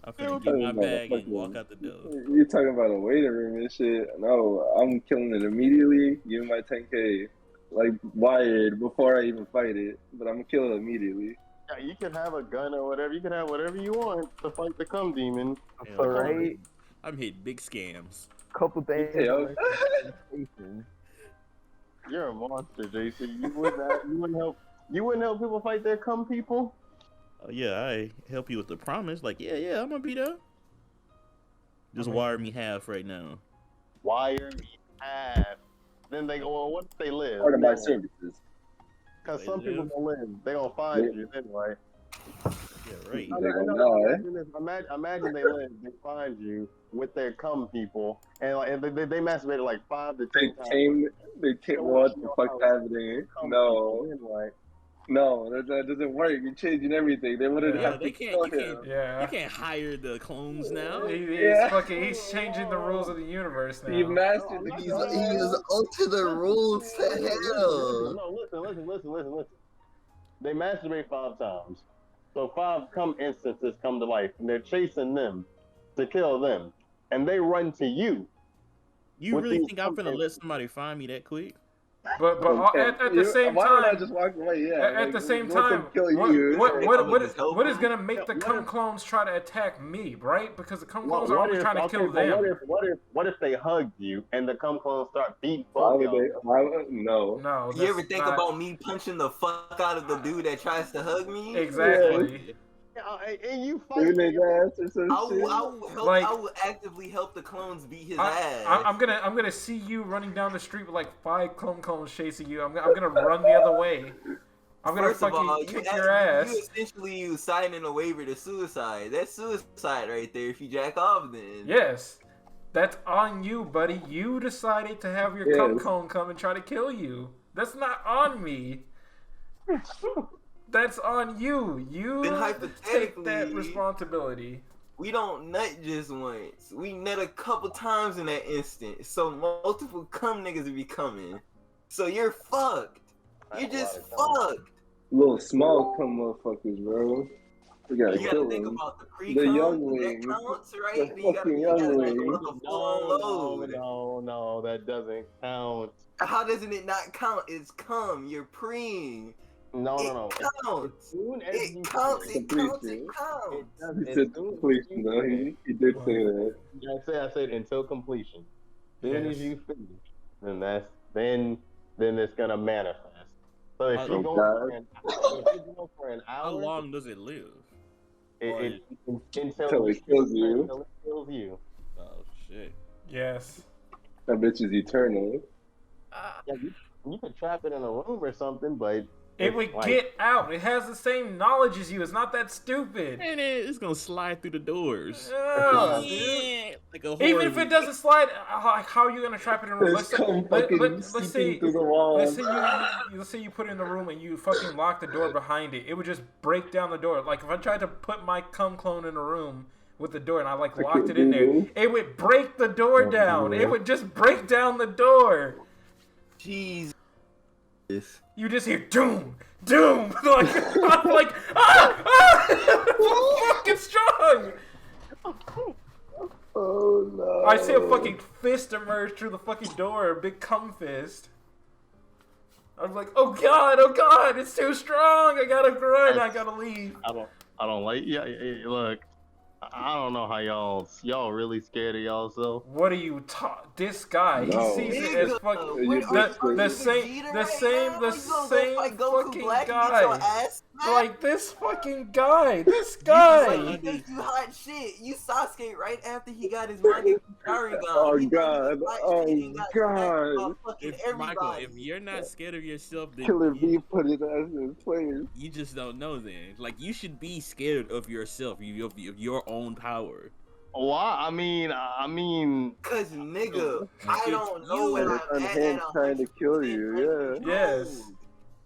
I'm finna get my bag and walk out the door. You talking about a waiting room and shit? No, I'm killing it immediately. Give my 10K, like wired before I even fight it. But I'm gonna kill it immediately. Yeah, you can have a gun or whatever. You can have whatever you want to fight the cum demon. Hell, Right? I'm hitting big scams. Couple things. Yo. You're a monster, JC. You wouldn't help. You wouldn't help people fight their cum people. Oh yeah, I help you with the promise. Like, yeah, I'm gonna be there. Just wire me half right now. Wire me half. Then they go, well, what if they live? Part of my services. Because some people gonna live. They gonna find you anyway. Yeah, right. Imagine they live. They find you with their cum people, and like and they masturbated like 5 to 10 times. They came. What the fuck happening? No. Anyway. No, that doesn't work. You're changing everything. They wouldn't Yeah, have they to can't. kill You him. can't. Yeah. You can't hire the clones now. He's changing the rules of the universe now. He mastered the He is ultra the rules to hell. No, listen. They masturbate 5 times. So 5 cum instances come to life, and they're chasing them to kill them. And they run to you. You With really these think I'm cum gonna let somebody find me that quick? But at the same why would I time, just walk away? Yeah. at the same let them time, kill you. what is gonna make the cum clones try to attack me, right? Because the cum clones are only trying to kill them. What if they hug you and the cum clones start beating Why both would y'all? they? No. No. You ever that's think not- about me punching the fuck out of the dude that tries to hug me? Exactly. And you Even fight. his ass or some I shit. will actively help the clones beat his ass. I'm gonna see you running down the street with like 5 clones chasing you. I'm gonna run the other way. I'm gonna First of fucking all, kick your ass. You essentially signing a waiver to suicide. That's suicide right there if you jack off then. Yes, that's on you, buddy. You decided to have your cum clone come and try to kill you. That's not on me. That's on you. You Then take that hypothetically, responsibility. We don't nut just once. We nut a couple times in that instant. So multiple cum niggas will be coming. So you're fucked. You're just fucked. Little small cum motherfuckers, bro. We gotta You kill gotta think them. about the The pre-cum. youngling. That counts, right? The Then you gotta fucking think youngling. about the full load. No, that doesn't count. How doesn't it not count? It's cum. You're preeing. No. It counts. As soon as It you counts. finish, It counts. It counts. does- He as said soon as completion, you though. finish- He did say that. I said until completion. Soon as Yes. you finish, then it's gonna manifest. So if Oh, you go God. for an hour, if you go for an hour, How long does it live? until it kills you. Until it kills you. Oh shit. Yes. That bitch is eternal. Yeah, you could trap it in a room or something, but It would like- get out. It has the same knowledge as you. It's not that stupid. And it's gonna slide through the doors. Yeah, dude. Yeah, like a Even if it doesn't slide, how are you gonna trap it in a room? It's come fucking Let's seeping say through the wall. let's say you put it in the room and you fucking lock the door behind it. It would just break down the door. Like if I tried to put my cum clone in a room with the door and I like locked it in there, it would break the door down. It would just break down the door. Jesus. You just hear doom, doom. I'm like, so fucking strong. Oh no. I see a fucking fist emerge through the fucking door, a big cum fist. I'm like, oh god, it's too strong. I gotta run. I gotta leave. I don't like. Yeah, look, I don't know how y'all really scared of y'allself. What are you taught? This guy, No. he sees it as fucking Wait, the same fucking guy. Like this fucking guy, this guy. He think you hot shit. You Sasuke right after he got his Rasengan Sharingan. Oh, He God. thought he was hot Oh, shit. He got God. smacked by fucking If Michael, everybody. if you're not scared of yourself, then Killer B put his ass in place. you just don't know. Then, like, you should be scared of yourself, of your own power. Why? I mean, Cause nigga, I don't know you what It's I'm on at. him trying to kill you, yeah. Yes.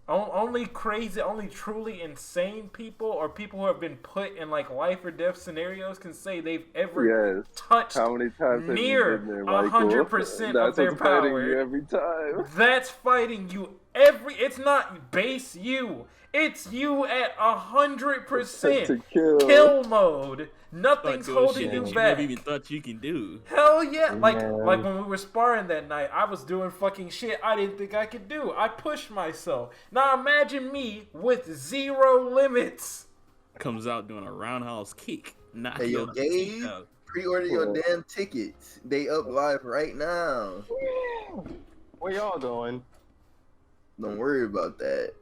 Only crazy, only truly insane people or people who have been put in like life or death scenarios can say they've ever Yes. touched How many times have near you been there, Michael? 100% of That's their what's fighting power. you every time. That's fighting you It's not base you. It's you at 100% To kill. kill mode. Start Nothing's doing holding shit you that you back. never even thought you can do. Hell yeah. Like Man. when we were sparring that night, I was doing fucking shit I didn't think I could do. I pushed myself. Now imagine me with 0 limits. Comes out doing a roundhouse kick. Not Hey, yo, your Gabe. kick out. Pre-order your damn tickets. They up live right now. Where y'all going? Don't worry about that.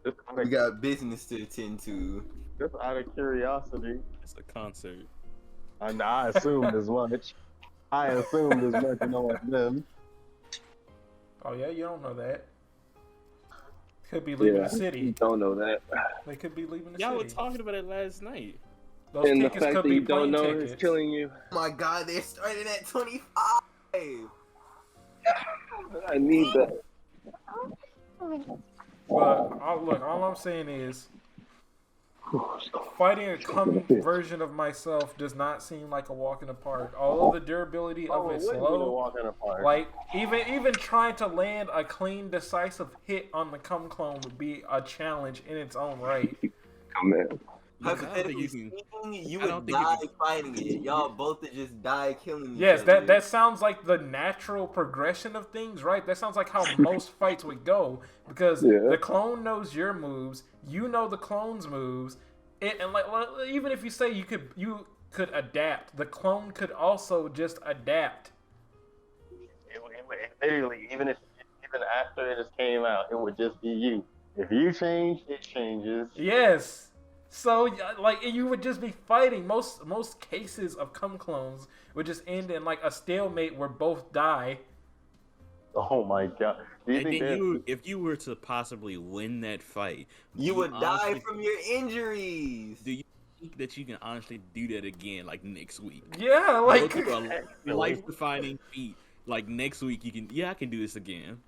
Just out We of, got business to attend to. just out of curiosity. It's a concert. I assumed as much. I assumed as much knowing them. Oh yeah, you don't know that. Could be leaving the city. Don't know that. They could be leaving the Y'all were city. talking about it last night. Those And the tickets fact could that be you don't plane know tickets. is killing you. Oh my god, they're starting at 25. I need that. But all I'm saying is, fighting a cum version of myself does not seem like a walk in the park. Although the durability of Oh, it it wouldn't be a slow, walk in the park. like even trying to land a clean, decisive hit on the cum clone would be a challenge in its own right. Come in. Hypothetically think you speaking, you I don't would think you die fighting it. Y'all both would just die killing each Yes, other. that sounds like the natural progression of things, right? That sounds like how most fights would go, because Yeah. the clone knows your moves, you know the clone's moves, and like even if you say you could adapt, the clone could also just adapt. Literally, even after it just came out, it would just be you. If you change, it changes. Yes. So like you would just be fighting. Most cases of cum clones would just end in like a stalemate where both die. Oh my god! Do you And think then if you were to possibly win that fight, You would die honestly- from your injuries. Do you think that you can honestly do that again, like next week? Yeah, Go like through a life-defining feat. Like next week, you can. Yeah, I can do this again.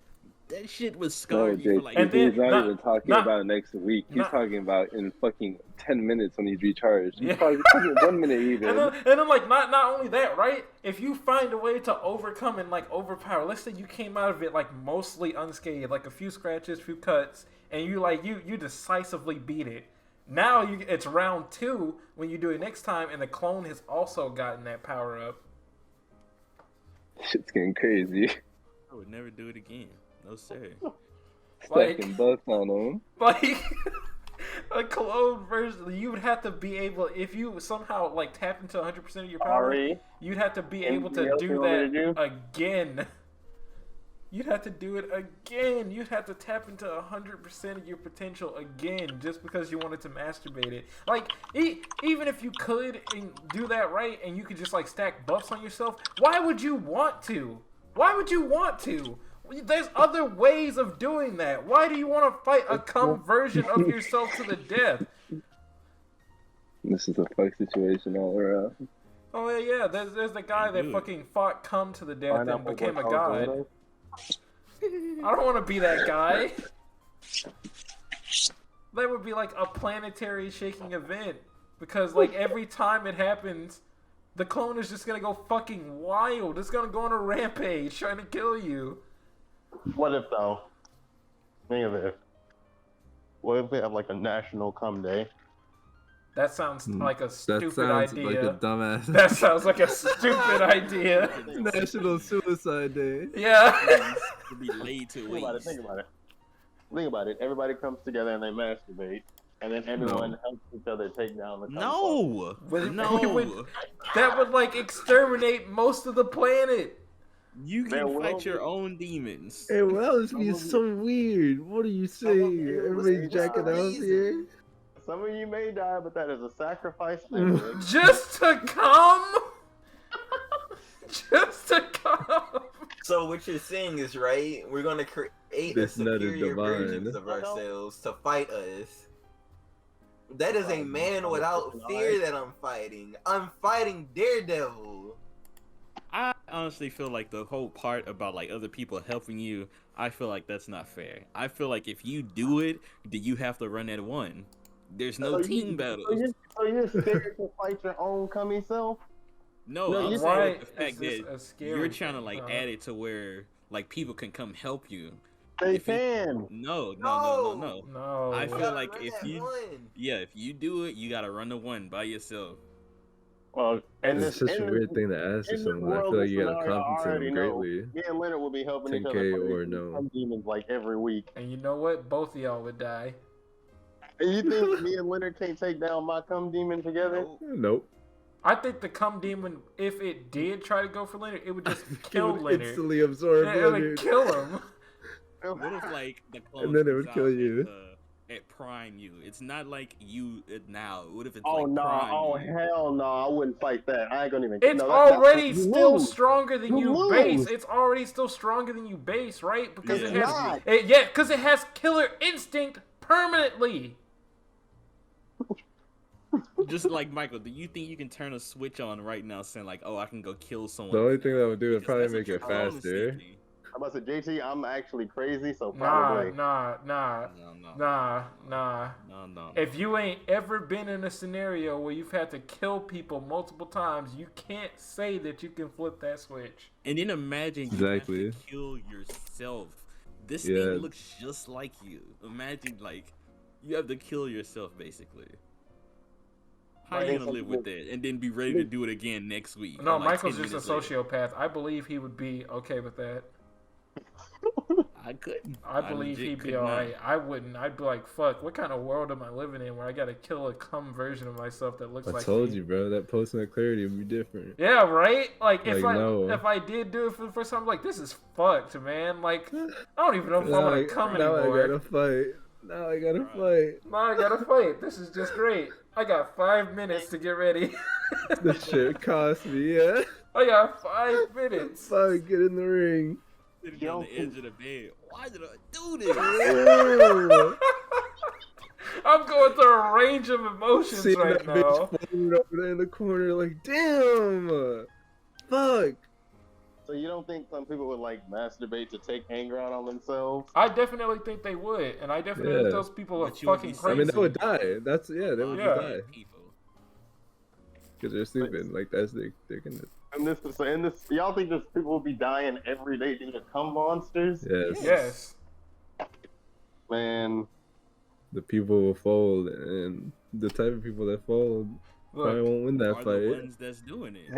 That shit was No, scarred you for like. And then- he's not not- even talking not- about next week. He's not- talking about in fucking 10 minutes when he's recharged. He's Yeah. talking 1 minute even. And then like not only that, right? If you find a way to overcome and like overpower, let's say you came out of it like mostly unscathed, like a few scratches, few cuts, and you decisively beat it. Now it's round 2 when you do it next time, and the clone has also gotten that power up. Shit's getting crazy. I would never do it again. No sir. Stacking bucks on him. Like a clone version, you would have to be able, if you somehow like tap into 100% of your power, Ari, you'd have to be able to anything else do you want me to that do? again. You'd have to do it again. You'd have to tap into 100% of your potential again just because you wanted to masturbate it. Like, even if you could and do that right and you could just like stack buffs on yourself, why would you want to? Why would you want to? There's other ways of doing that. Why do you want to fight a cum version of yourself to the death? This is a fuck situation all around. Oh yeah, there's the guy that fucking fought cum to the death and pineapple became a with god. avocado. I don't want to be that guy. That would be like a planetary shaking event. Because like every time it happens, the clone is just gonna go fucking wild. It's gonna go on a rampage trying to kill you. What if though? Think of it. What if they have like a national cum day? That sounds like a That stupid sounds idea. like a dumbass. That sounds like a stupid idea. National Suicide Day. Yeah. To be laid to Think about it. waste. Think about it. Think about it. Everybody comes together and they masturbate, and then everyone helps each other take down the cum. No, But no. we would- that would like exterminate most of the planet. You There can will fight your be- own demons. Hey, well, it's being so weird. What are you saying? Everybody's jacking off here. Some of you may die, but that is a sacrifice. I make. Just to come? Just to come? So what you're saying is right. We're gonna create a This nut is superior divine. versions of ourselves to fight us. That is a man without fear that I'm fighting. I'm fighting Daredevil. I honestly feel like the whole part about like other people helping you, I feel like that's not fair. I feel like if you do it, then you have to run at one. There's no team battles. So you're scared to fight your own cummy self? No, No, I'm you saying Right. like, the fact It's just that a scary you're trying to like thing. add it to where like people can come help you. They if it, can. no. No. I You feel gotta like run if that you, one. yeah, if you do it, you gotta run the one by yourself. Well, in It's this such a weird thing to ask of in this someone. I world feel and like you gotta scenario, I compensate already them know. greatly. Me and Leonard will be helping each 10K other or fight no. some demons like every week. And you know what? Both of y'all would die. And you think me and Leonard can't take down my cum demon together? Nope. I think the cum demon, if it did try to go for Leonard, it would just It kill would Leonard. instantly absorb It would Leonard. kill him. What if like the clone And then it comes would kill out you. at prime you? It's not like you now. What if it's Oh like no! prime Oh you? hell no! I wouldn't fight that. I ain't gonna even. It's no, already you still lose. stronger than You you base. lose. It's already still stronger than you base, right? Because Yeah. it has, Not. because it has killer instinct permanently. Just like Michael, do you think you can turn a switch on right now, saying like, "Oh, I can go kill someone"? The only thing that would do is Because probably that's what make your it clone is faster. thinking. I'm about to say, JT, I'm actually crazy, so Nah, probably. No. If you ain't ever been in a scenario where you've had to kill people multiple times, you can't say that you can flip that switch. And then imagine you Exactly. have to kill yourself. This Yeah. thing looks just like you. Imagine like you have to kill yourself basically. How are you gonna live with that and then be ready to do it again next week? No, or, like, Michael's 10 just a minutes later? sociopath. I believe he would be okay with that. I couldn't. I believe legit he'd could be not. alright. I wouldn't. I'd be like, fuck, what kind of world am I living in where I gotta kill a cum version of myself that looks I like told me? you, bro. That post-nut clarity would be different. Yeah, right? Like, if Like, no. I did do it for the first time, I'm like, this is fucked, man. Like, I don't even know if I'm gonna come now anymore. I gotta fight. Now I gotta fight. Now I gotta fight. This is just great. I got 5 minutes to get ready. This shit cost me, yeah. I got 5 minutes. Fuck, get in the ring. Sitting on the edge of the bed. Why did I do this? Ew. I'm going through a range of emotions Seeing right that now. bitch folded over there in the corner, like, damn. Fuck. So you don't think some people would like masturbate to take anger out on themselves? I definitely think they would, and I definitely think Yeah. those people are But you would fucking be- crazy. I mean, they would die. That's, they would Yeah. just die. People. Because they're stupid. Like, that's they're gonna. And y'all think this people will be dying every day due to cum monsters? Yes. Yes. Man, The people will fold, and the type of people that fold probably Look, won't win that Are the fight. ones that's doing it.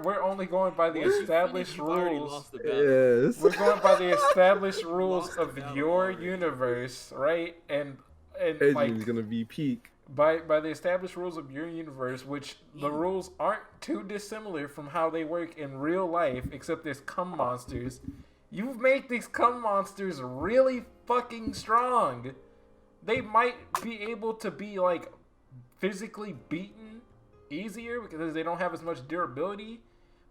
we're only going by the Once you established finish, you've already rules. lost the battle. Yes. We're going by the established rules Lost the of battle your already. universe, right? And Edging's like gonna be peak. by the established rules of your universe, which the rules aren't too dissimilar from how they work in real life, except there's cum monsters. You've made these cum monsters really fucking strong. They might be able to be like physically beaten easier because they don't have as much durability,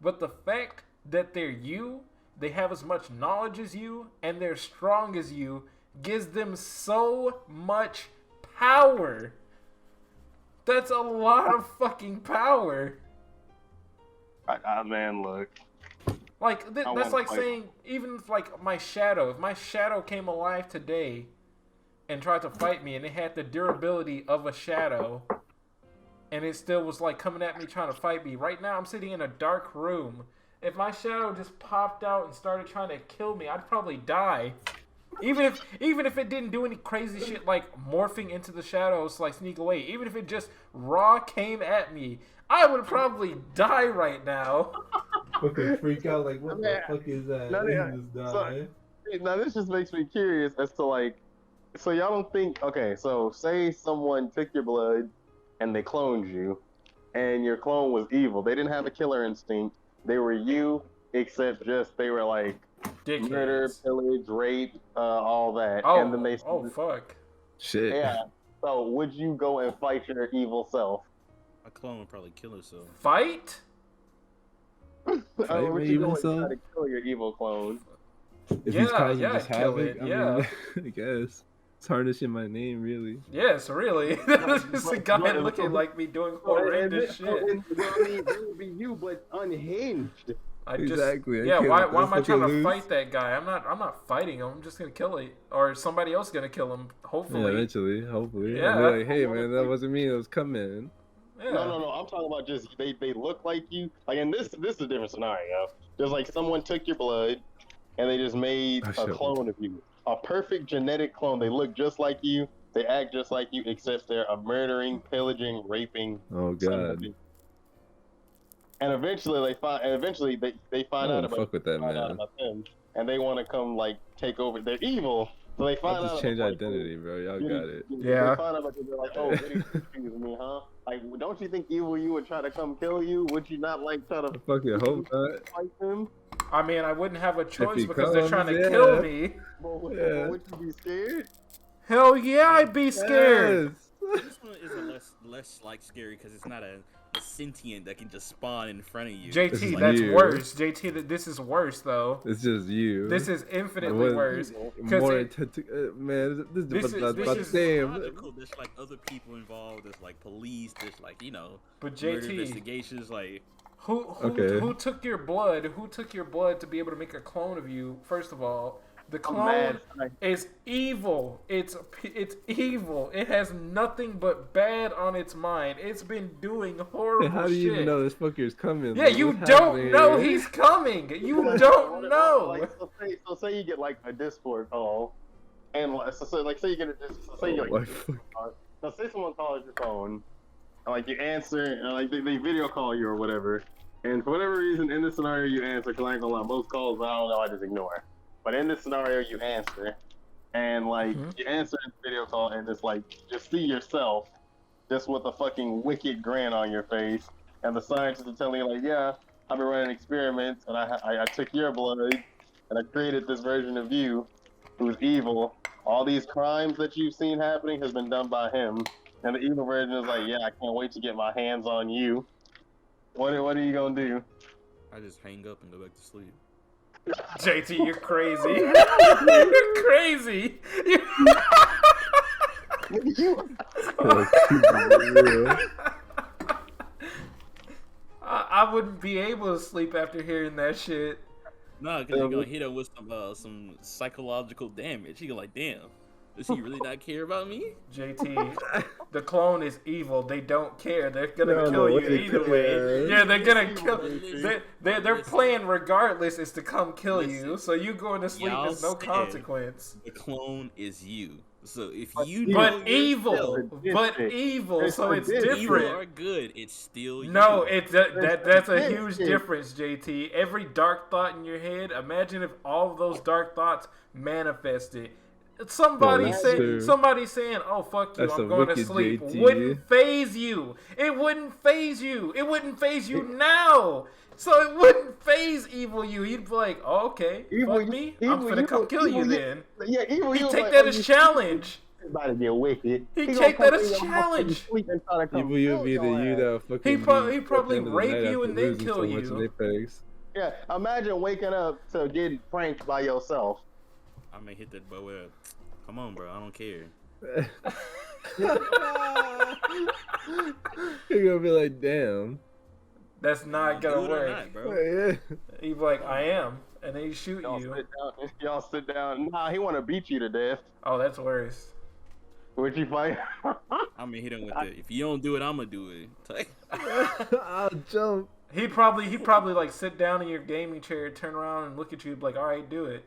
but the fact that they're you, they have as much knowledge as you, and they're strong as you gives them so much power. That's a lot of fucking power. man, look. Like I that's wanna like fight. saying even if like my shadow, if my shadow came alive today and tried to fight me and it had the durability of a shadow and it still was like coming at me trying to fight me. Right now I'm sitting in a dark room. If my shadow just popped out and started trying to kill me, I'd probably die. Even if it didn't do any crazy shit like morphing into the shadows to like sneak away, even if it just raw came at me, I would probably die right now. Fucking freak out like, what the fuck is that? No, yeah. Now this just makes me curious as to like, so y'all don't think, okay, so say someone took your blood and they cloned you, and your clone was evil. They didn't have a killer instinct. They were you, except just they were like Dickheads. murder, pillage, rape, all that. Oh, and then they fuck. Shit. yeah. So would you go and fight your evil self? A clone would probably kill herself. Fight? Would my you evil go and try self? to kill your evil clone? If Yeah, he's causing yeah, just kill havoc, it, I yeah. mean, I guess. It's tarnishing my name, really. Yes, really. This is a guy but- looking like me doing horrendous shit. It would be you, but unhinged. I just, Exactly, I yeah. can't Why let am I this trying to fucker fight that guy? I'm not fighting him. I'm just gonna kill it, or somebody else gonna kill him. Yeah, Hopefully. eventually, hopefully. Yeah. I'll be like, hey, man, that wasn't me. It was coming. Yeah. No. I'm talking about just they look like you. Like, and this is a different scenario. There's like someone took your blood, and they just made Oh, a shit. clone of you. a perfect genetic clone. They look just like you. They act just like you, except they're a murdering, pillaging, raping. Oh god. And eventually they I find don't out wanna about fuck with that man. him, and they want to come like take over. They're evil, so they find I'll out. just change like, identity, bro. Y'all you- got it. Yeah. They find out about you. They're like, oh, goody two-shoes me, huh? Like, don't you think evil you would try to come kill you? Would you not like try to I fucking hope not. fight him? I mean, I wouldn't have a choice he because they're comes, trying to yeah. kill me. But Yeah. would you be scared? Hell yeah, I'd be scared. Yes. This one is a less like scary because it's not a sentient that can just spawn in front of you. JT, This is that's you. worse. JT, this is worse though. It's just you. This is infinitely worse. 'Cause More it- man, this is about this is- damn. Logical. There's like other people involved. There's like police. There's like But murder JT, investigations. Like Okay. who took your blood? Who took your blood to be able to make a clone of you? First of all, the I'm clone mad. is evil. It's evil. It has nothing but bad on its mind. It's been doing horrible And how do you shit. even know this fucker's coming? Yeah, Like, you what's don't happening know here? he's coming. You don't know. Like, so say you get like a Discord call, and say you get say you Oh like my fuck. now say someone calls your phone, and like you answer, and like they video call you or whatever, and for whatever reason in this scenario you answer, because I ain't gonna lie, most calls I don't know, I just ignore. But in this scenario you answer, and like you answer in the video call, and it's like just see yourself, just with a fucking wicked grin on your face, and the scientists are telling you like, yeah, I've been running experiments, and I took your blood, and I created this version of you, who's evil. All these crimes that you've seen happening has been done by him, and the evil version is like, yeah, I can't wait to get my hands on you. What are you gonna do? I just hang up and go back to sleep. JT, you're crazy. You're crazy. I wouldn't be able to sleep after hearing that shit. Nah, because you're gonna hit him with some psychological damage. You're like, damn, does he really not care about me? JT, the clone is evil. They don't care. They're gonna No, kill you they either care. way. Yeah, they're gonna kill. Listen. Their plan, regardless, is to come kill you. So you going to sleep Y'all is no said consequence. The clone is you. So if you But know evil, yourself, but evil. So it's It's evil or different. good, it's still you. No, it's that's a huge different. difference, JT. Every dark thought in your head. Imagine if all of those dark thoughts manifested. Somebody that's saying, true. somebody saying, "Oh fuck you, That's I'm a going to wicked sleep," JT. wouldn't phase you. It wouldn't phase you. It wouldn't phase you now. So it wouldn't phase evil you. You'd be like, "Oh, okay, Evil fuck you- me. evil I'm finna you- come kill you evil you- then." Yeah, evil He'd you. take like, that oh, as you challenge. about to get wicked. He'd gonna take come that as in your challenge. motherfucking sleep and try to come Evil, you'll kill be the your you ass. that fucking. He'd probably at the end of the rape night you after and then losing kill so much you. in Apex. Yeah, imagine waking up to get pranked by yourself. I may hit that boy up. Come on, bro. I don't care. You're gonna be like, damn. That's not Do gonna it or work. not, bro. Yeah. He'd be like, "I am," and then he shoot Y'all you. sit down. Y'all sit down. Nah, he want to beat you to death. Oh, that's worse. Would you fight? I'm gonna hit him with it. If you don't do it, I'm gonna do it. I'll jump. He'd probably like sit down in your gaming chair, turn around and look at you, and be like, "All right, do it."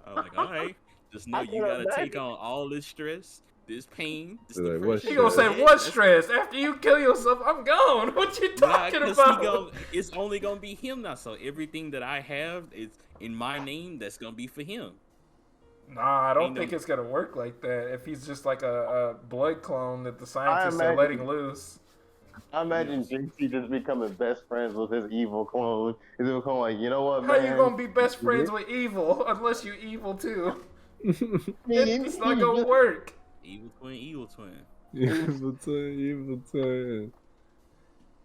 I'm like, all right. Just know you gotta take on all this stress, this pain, this They're like, depression. what He gonna say, Yeah, "What that's- stress? After you kill yourself, I'm gone. What you Nah, talking 'cause about?" it's only gonna be him now. So everything that I have is in my name. That's gonna be for him. Nah, I don't Ain't think no- it's gonna work like that. If he's just like a blood clone that the scientists are imagine- letting loose. I imagine JC just becoming best friends with his evil clone. His evil clone, like, you know what, How man? you gonna be best friends with evil unless you evil too? It's not you gonna just- work. Evil twin, evil twin. Evil twin, evil twin.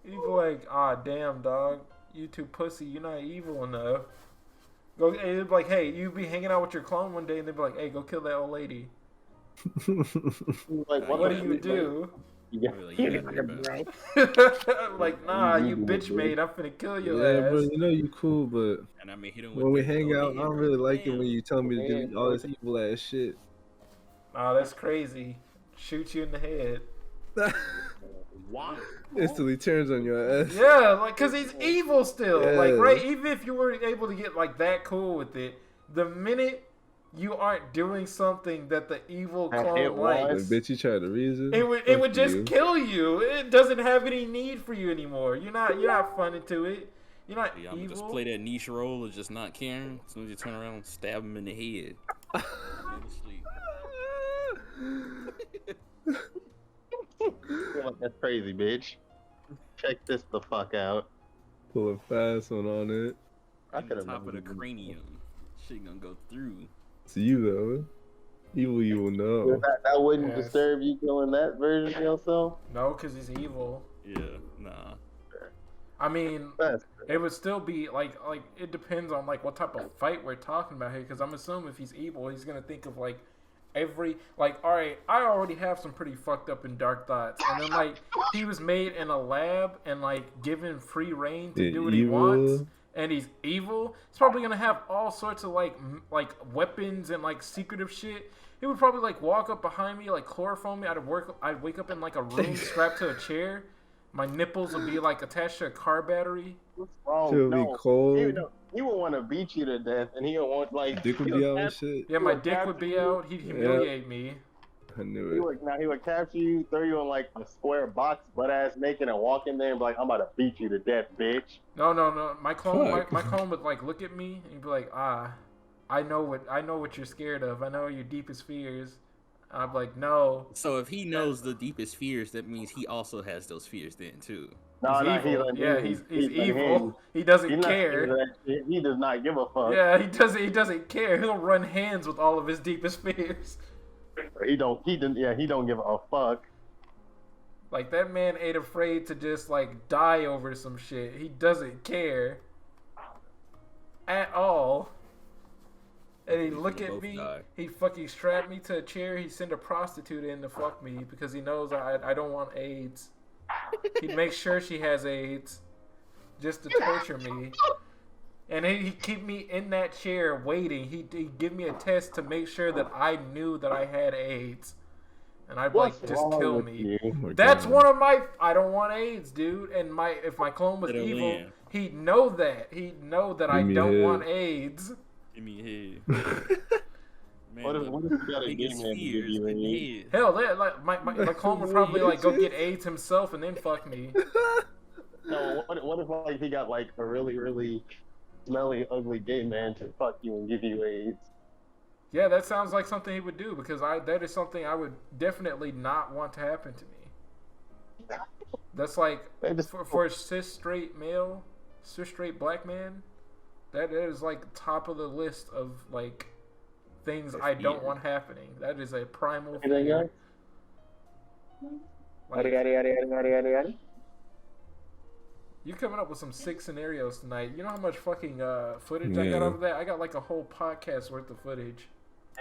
You be like, "Ah, damn, dog, you too pussy. You're not evil enough." Go, and they'd be like, "Hey, you be hanging out with your clone one day," and they'd be like, "Hey, go kill that old lady." Like, What do you do? Yeah. I'll be like, you got it, bro. Like, nah, you bitch made. I'm finna kill your Yeah, bro, ass. you know you cool, but And I may hit him with when we the hang out, I OD, don't bro. really like it Damn. when you tell me to do all this evil ass shit. Nah, that's crazy. Shoot you in the head. Why? Instantly turns on your ass. Yeah, like, cause he's evil still. Like, Yeah. right? Even if you were able to get like that cool with it, the minute you aren't doing something that the evil It clone likes. Bitch, you tried to reason. It would just kill you. It doesn't have any need for you anymore. You're not fun into it. You're not Yeah, I'm evil. gonna just play that niche role of just not caring. As soon as you turn around, stab him in the head. Go to sleep. That's crazy, bitch. Check this the fuck out. Pull a fast one on it. I On could the have top of the cranium. Shit gonna go through. It's you though. Evil, you will know. That wouldn't Yes. disturb you killing that version of yourself. No, because he's evil. Yeah, nah. I mean, That's it would still be like it depends on like what type of fight we're talking about here. Because I'm assuming if he's evil, he's gonna think of like every all right, I already have some pretty fucked up and dark thoughts, and then like he was made in a lab and like given free reign to do what he wants, and he's evil. He's probably gonna have all sorts of like weapons and like secretive shit. He would probably like walk up behind me, like chloroform me. I'd wake up in like a room strapped to a chair. My nipples would be like attached to a car battery. what's wrong. She'll be cold. He would want to beat you to death, and he would want like Dick would be out and shit. Yeah, my dick would be out. He'd humiliate me. I knew He it. would capture you, throw you in like a square box, butt ass naked, and walk in there and be like, "I'm about to beat you to death, bitch." No. My clone, Fuck. my clone would like look at me and he'd be like, I know what you're scared of. I know your deepest fears. And I'm like, no. So if he knows the deepest fears, that means he also has those fears then too. He's evil. He's like evil. him. He doesn't He's not scared care. of that shit. He does not give a fuck. Yeah, he doesn't care. He'll run hands with all of his deepest fears. He don't give a fuck. Like that man ain't afraid to just like die over some shit. He doesn't care at all. And he'd look Gonna at both me, die. he'd fucking strap me to a chair, he'd send a prostitute in to fuck me because he knows I don't want AIDS. He'd make sure she has AIDS just to torture me. And he'd keep me in that chair waiting. He'd give me a test to make sure that I knew that I had AIDS. And I'd What's like, just wrong kill with me. you? Oh my That's God. one of my. I don't want AIDS, dude. And if my clone was It'll evil, win. he'd know that. He'd know that I Give me don't head. want AIDS. Give me a head. Man, What if you got a biggest gay man to give fears you a in head? head. Hell, like my clone would probably like go get AIDS himself and then fuck me. No, what if like he got like a really, really smelly, ugly gay man to fuck you and give you AIDS? Yeah, that sounds like something he would do because that is something I would definitely not want to happen to me. That's like for a cis straight black man, that is like top of the list of like things That's I don't weird. want happening. That is a primal Anything fear. else? Like, you coming up with some sick scenarios tonight. You know how much fucking footage I got Yeah. over that? I got like a whole podcast worth of footage.